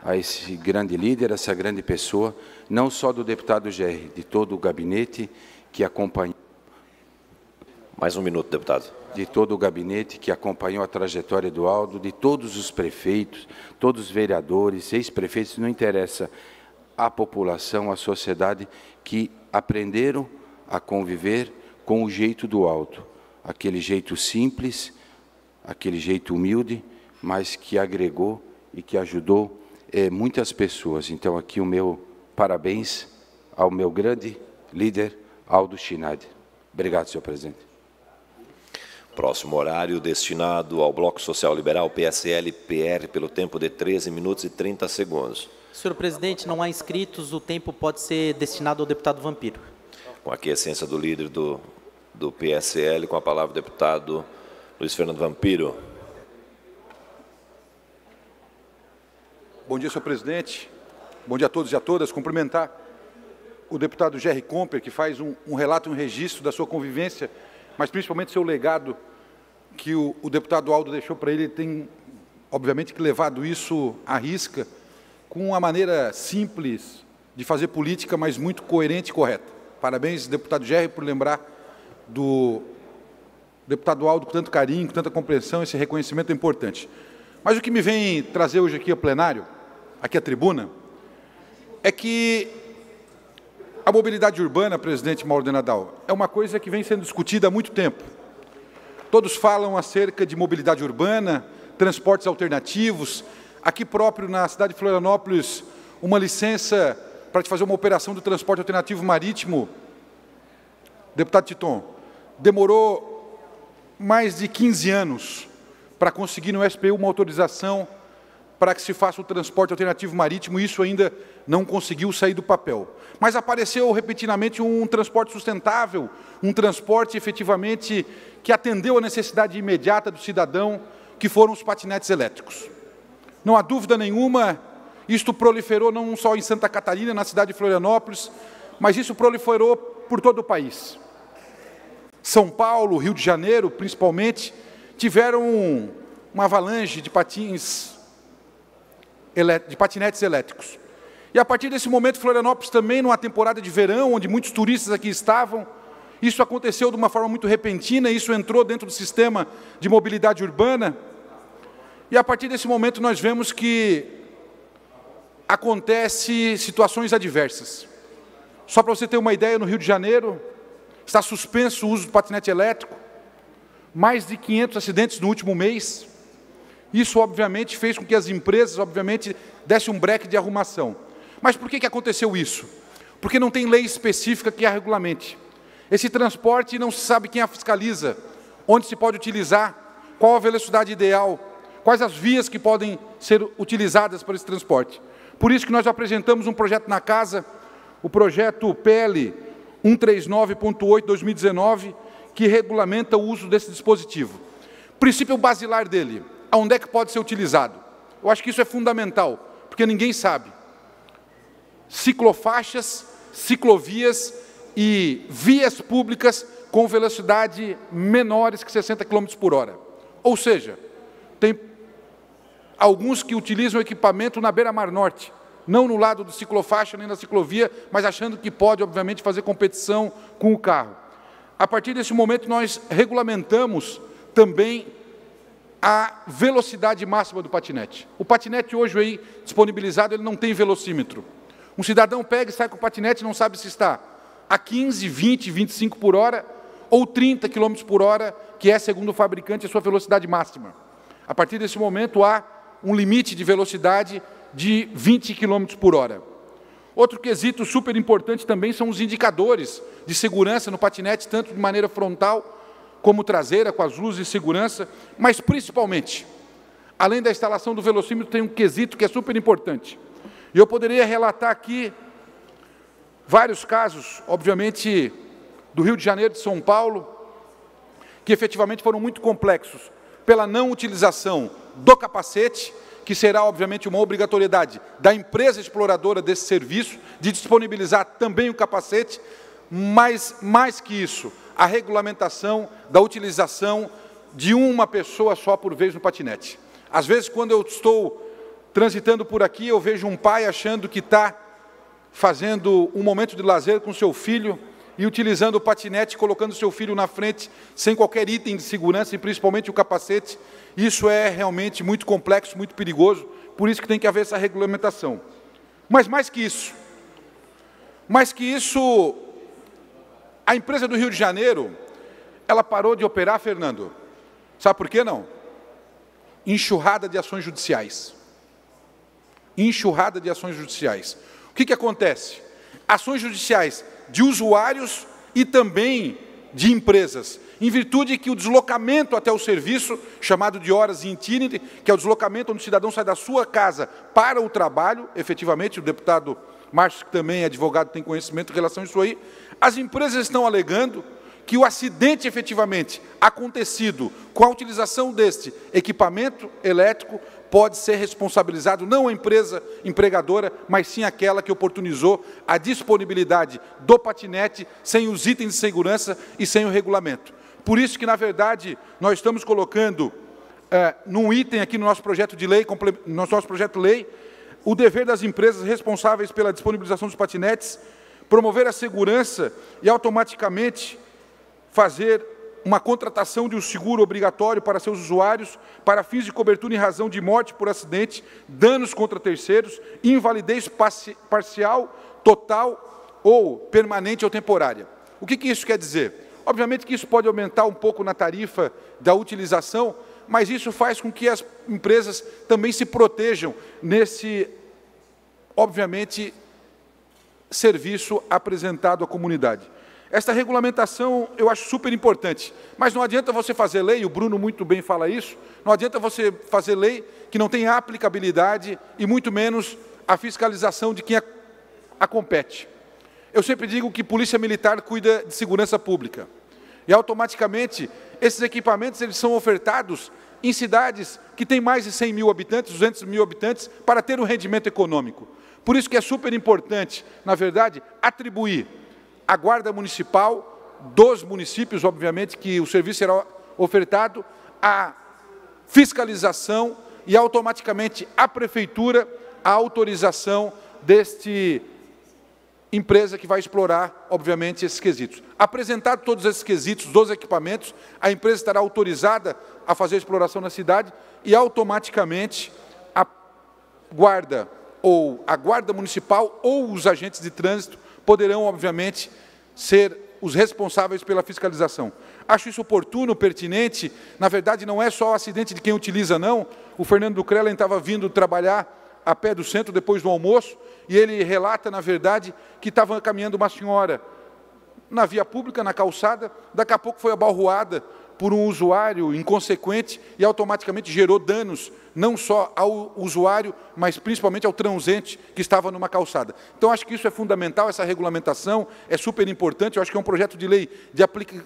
a esse grande líder, essa grande pessoa, não só do deputado Gerry, de todo o gabinete que acompanhou. Mais um minuto, deputado. De todo o gabinete que acompanhou a trajetória do Aldo, de todos os prefeitos, todos os vereadores, ex-prefeitos, não interessa, a população, a sociedade, que aprenderam a conviver com o jeito do Aldo, aquele jeito simples, aquele jeito humilde, mas que agregou e que ajudou muitas pessoas. Então, aqui o meu parabéns ao meu grande líder, Aldo Schneider. Obrigado, senhor presidente. Próximo horário destinado ao Bloco Social Liberal, PSL-PR, pelo tempo de 13 minutos e 30 segundos. Senhor presidente, não há inscritos, o tempo pode ser destinado ao deputado Vampiro. Com a aquiescência do líder do PSL, com a palavra o deputado Luiz Fernando Vampiro. Bom dia, senhor presidente. Bom dia a todos e a todas. Cumprimentar o deputado Gerry Comper, que faz um relato e um registro da sua convivência, mas principalmente seu legado que o deputado Aldo deixou para ele. Ele tem, obviamente, que levado isso à risca, com uma maneira simples de fazer política, mas muito coerente e correta. Parabéns, deputado Gerry, por lembrar do deputado Aldo com tanto carinho, com tanta compreensão. Esse reconhecimento é importante. Mas o que me vem trazer hoje aqui ao plenário, aqui à tribuna, é que a mobilidade urbana, presidente Mauro de Nadal, é uma coisa que vem sendo discutida há muito tempo. Todos falam acerca de mobilidade urbana, transportes alternativos. Aqui próprio, na cidade de Florianópolis, uma licença para te fazer uma operação do transporte alternativo marítimo, deputado Titon, demorou mais de 15 anos para conseguir no SPU uma autorização para que se faça o transporte alternativo marítimo, e isso ainda não conseguiu sair do papel. Mas apareceu repetidamente um transporte sustentável, um transporte efetivamente que atendeu a necessidade imediata do cidadão, que foram os patinetes elétricos. Não há dúvida nenhuma, isto proliferou não só em Santa Catarina, na cidade de Florianópolis, mas isso proliferou por todo o país. São Paulo, Rio de Janeiro, principalmente, tiveram uma avalanche de patinetes elétricos. E a partir desse momento, Florianópolis também, numa temporada de verão, onde muitos turistas aqui estavam, isso aconteceu de uma forma muito repentina, isso entrou dentro do sistema de mobilidade urbana, e a partir desse momento nós vemos que acontece situações adversas. Só para você ter uma ideia, no Rio de Janeiro, está suspenso o uso do patinete elétrico, mais de 500 acidentes no último mês. Isso, obviamente, fez com que as empresas, obviamente, dessem um breque de arrumação. Mas por que aconteceu isso? Porque não tem lei específica que a regulamente. Esse transporte não se sabe quem a fiscaliza, onde se pode utilizar, qual a velocidade ideal, quais as vias que podem ser utilizadas para esse transporte. Por isso que nós apresentamos um projeto na Casa, o projeto PL 139.8/2019, que regulamenta o uso desse dispositivo. O princípio basilar dele, aonde é que pode ser utilizado? Eu acho que isso é fundamental, porque ninguém sabe. Ciclofaixas, ciclovias e vias públicas com velocidade menores que 60 km por hora. Ou seja, tem alguns que utilizam equipamento na beira-mar norte, não no lado do ciclofaixa nem da ciclovia, mas achando que pode, obviamente, fazer competição com o carro. A partir desse momento, nós regulamentamos também a velocidade máxima do patinete. O patinete hoje aí disponibilizado, ele não tem velocímetro. Um cidadão pega e sai com o patinete e não sabe se está a 15, 20, 25 por hora ou 30 km por hora, que é, segundo o fabricante, a sua velocidade máxima. A partir desse momento, há um limite de velocidade de 20 km por hora. Outro quesito super importante também são os indicadores de segurança no patinete, tanto de maneira frontal como traseira, com as luzes de segurança, mas principalmente, além da instalação do velocímetro, tem um quesito que é super importante. E eu poderia relatar aqui vários casos, obviamente, do Rio de Janeiro, de São Paulo, que efetivamente foram muito complexos, pela não utilização do capacete, que será, obviamente, uma obrigatoriedade da empresa exploradora desse serviço, de disponibilizar também o capacete, mas, mais que isso, a regulamentação da utilização de uma pessoa só por vez no patinete. Às vezes, quando eu estou transitando por aqui, eu vejo um pai achando que está fazendo um momento de lazer com seu filho e utilizando o patinete, colocando seu filho na frente, sem qualquer item de segurança, e principalmente o capacete. Isso é realmente muito complexo, muito perigoso, por isso que tem que haver essa regulamentação. Mas mais que isso, a empresa do Rio de Janeiro, ela parou de operar, Fernando. Sabe por quê não? Enxurrada de ações judiciais. Enxurrada de ações judiciais. O que acontece? Ações judiciais de usuários e também de empresas, em virtude que o deslocamento até o serviço, chamado de horas in itinere, que é o deslocamento onde o cidadão sai da sua casa para o trabalho, efetivamente, o deputado Márcio, que também é advogado, tem conhecimento em relação a isso aí, as empresas estão alegando que o acidente efetivamente acontecido com a utilização deste equipamento elétrico pode ser responsabilizado não a empresa empregadora, mas sim aquela que oportunizou a disponibilidade do patinete sem os itens de segurança e sem o regulamento. Por isso que, na verdade, nós estamos colocando num item aqui no nosso projeto de lei, o dever das empresas responsáveis pela disponibilização dos patinetes, promover a segurança e automaticamente fazer uma contratação de um seguro obrigatório para seus usuários, para fins de cobertura em razão de morte por acidente, danos contra terceiros, invalidez parcial, total ou permanente ou temporária. O que isso quer dizer? Obviamente que isso pode aumentar um pouco na tarifa da utilização, mas isso faz com que as empresas também se protejam nesse, obviamente, serviço apresentado à comunidade. Esta regulamentação eu acho super importante, mas não adianta você fazer lei, o Bruno muito bem fala isso, não adianta você fazer lei que não tem aplicabilidade e muito menos a fiscalização de quem a compete. Eu sempre digo que Polícia Militar cuida de segurança pública. E automaticamente, esses equipamentos eles são ofertados em cidades que têm mais de 100 mil habitantes, 200 mil habitantes, para ter um rendimento econômico. Por isso que é super importante, na verdade, atribuir à Guarda Municipal dos municípios, obviamente, que o serviço será ofertado, a fiscalização e automaticamente a Prefeitura a autorização deste empresa que vai explorar, obviamente, esses quesitos. Apresentado todos esses quesitos dos equipamentos, a empresa estará autorizada a fazer a exploração na cidade e automaticamente a Guarda ou a Guarda Municipal ou os agentes de trânsito poderão, obviamente, ser os responsáveis pela fiscalização. Acho isso oportuno, pertinente. Na verdade, não é só o acidente de quem utiliza, não. O Fernando Ducrellen estava vindo trabalhar a pé do centro depois do almoço e ele relata, na verdade, que estava caminhando uma senhora na via pública, na calçada, daqui a pouco foi abalroada por um usuário inconsequente e automaticamente gerou danos, não só ao usuário, mas principalmente ao transente que estava numa calçada. Então, acho que isso é fundamental, essa regulamentação é super importante, eu acho que é um projeto de lei de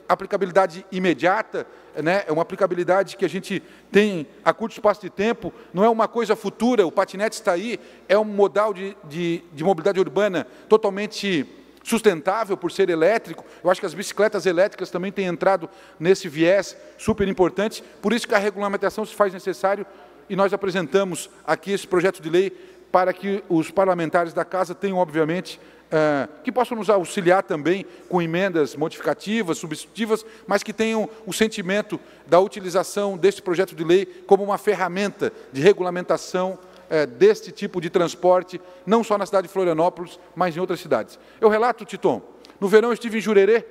aplicabilidade imediata, né? É uma aplicabilidade que a gente tem a curto espaço de tempo, não é uma coisa futura, o patinete está aí, é um modal de mobilidade urbana totalmente sustentável por ser elétrico. Eu acho que as bicicletas elétricas também têm entrado nesse viés super importante, por isso que a regulamentação se faz necessário e nós apresentamos aqui esse projeto de lei para que os parlamentares da Casa tenham, obviamente, que possam nos auxiliar também com emendas modificativas, substitutivas, mas que tenham o sentimento da utilização deste projeto de lei como uma ferramenta de regulamentação deste tipo de transporte, não só na cidade de Florianópolis, mas em outras cidades. Eu relato, Titon, no verão eu estive em Jurerê,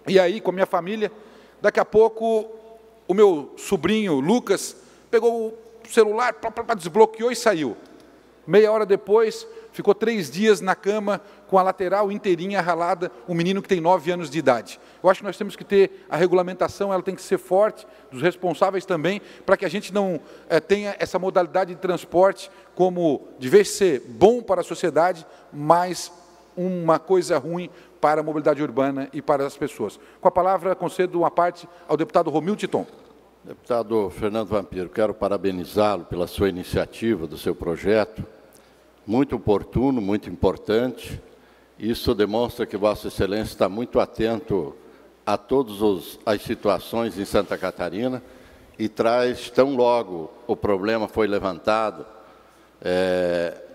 e aí com a minha família, daqui a pouco o meu sobrinho, Lucas, pegou o celular, desbloqueou e saiu. Meia hora depois, ficou 3 dias na cama, com a lateral inteirinha ralada, um menino que tem 9 anos de idade. Eu acho que nós temos que ter a regulamentação, ela tem que ser forte, dos responsáveis também, para que a gente não tenha essa modalidade de transporte como, de vez ser bom para a sociedade, mas uma coisa ruim para a mobilidade urbana e para as pessoas. Com a palavra, concedo uma parte ao deputado Romildo Titon. Deputado Fernando Vampiro, quero parabenizá-lo pela sua iniciativa, do seu projeto, muito oportuno, muito importante. Isso demonstra que Vossa Excelência está muito atento a todas as situações em Santa Catarina e traz, tão logo o problema foi levantado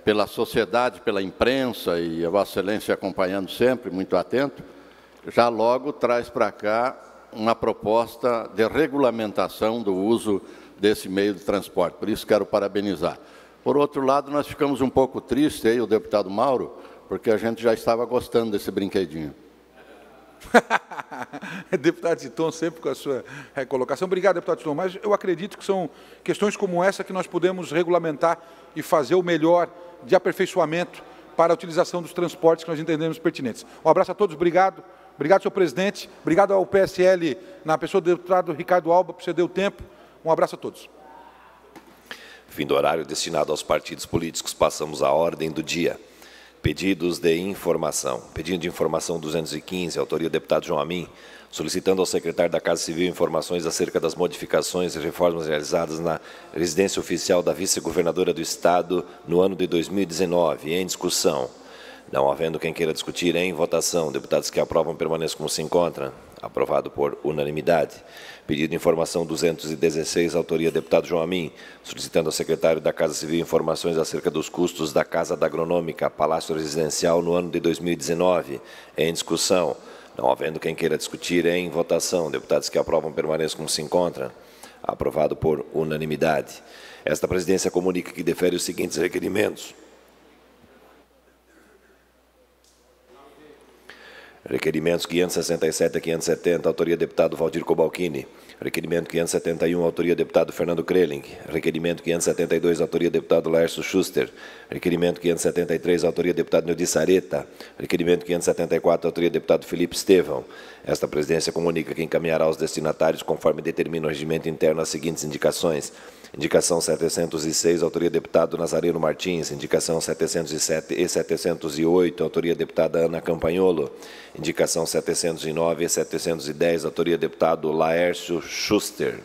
pela sociedade, pela imprensa, e a Vossa Excelência acompanhando sempre, muito atento, já logo traz para cá uma proposta de regulamentação do uso desse meio de transporte. Por isso, quero parabenizar. Por outro lado, nós ficamos um pouco tristes, aí, o deputado Mauro, porque a gente já estava gostando desse brinquedinho. Deputado Titon, sempre com a sua recolocação. Obrigado, deputado Titon, mas eu acredito que são questões como essa que nós podemos regulamentar e fazer o melhor de aperfeiçoamento para a utilização dos transportes que nós entendemos pertinentes. Um abraço a todos, obrigado. Obrigado, senhor presidente. Obrigado ao PSL, na pessoa do deputado Ricardo Alba, por ceder o tempo. Um abraço a todos. Fim do horário destinado aos partidos políticos, passamos à ordem do dia. Pedidos de informação. Pedido de informação 215, autoria do deputado João Amin, solicitando ao secretário da Casa Civil informações acerca das modificações e reformas realizadas na residência oficial da vice-governadora do Estado no ano de 2019. Em discussão. Não havendo quem queira discutir, em votação. Deputados que aprovam permaneçam como se encontram. Aprovado por unanimidade. Pedido de informação 216, autoria do deputado João Amin, solicitando ao secretário da Casa Civil informações acerca dos custos da Casa da Agronômica, Palácio Residencial, no ano de 2019. Em discussão. Não havendo quem queira discutir, em votação. Deputados que aprovam permaneçam como se encontram. Aprovado por unanimidade. Esta presidência comunica que defere os seguintes requerimentos. Requerimentos 567 a 570, autoria do deputado Valdir Cobalcini. Requerimento 571, autoria do deputado Fernando Krelling. Requerimento 572, autoria do deputado Laércio Schuster. Requerimento 573, autoria do deputado Neudi Sareta. Requerimento 574, autoria do deputado Felipe Estevão. Esta presidência comunica que encaminhará aos destinatários, conforme determina o regimento interno, as seguintes indicações. Indicação 706, autoria deputado Nazareno Martins. Indicação 707 e 708, autoria deputada Ana Campagnolo. Indicação 709 e 710, autoria deputado Laércio Schuster.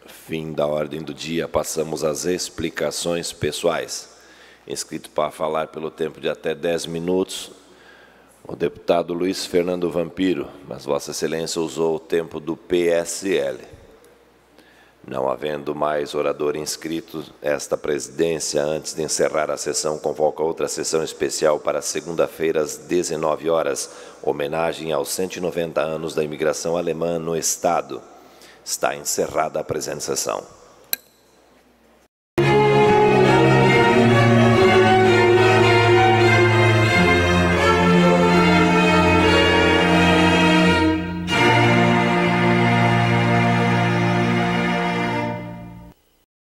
Fim da ordem do dia, passamos às explicações pessoais. Inscrito para falar pelo tempo de até 10 minutos, o deputado Luiz Fernando Vampiro, mas Vossa Excelência usou o tempo do PSL. Não havendo mais orador inscrito, esta presidência, antes de encerrar a sessão, convoca outra sessão especial para segunda-feira, às 19 horas, homenagem aos 190 anos da imigração alemã no Estado. Está encerrada a presente sessão.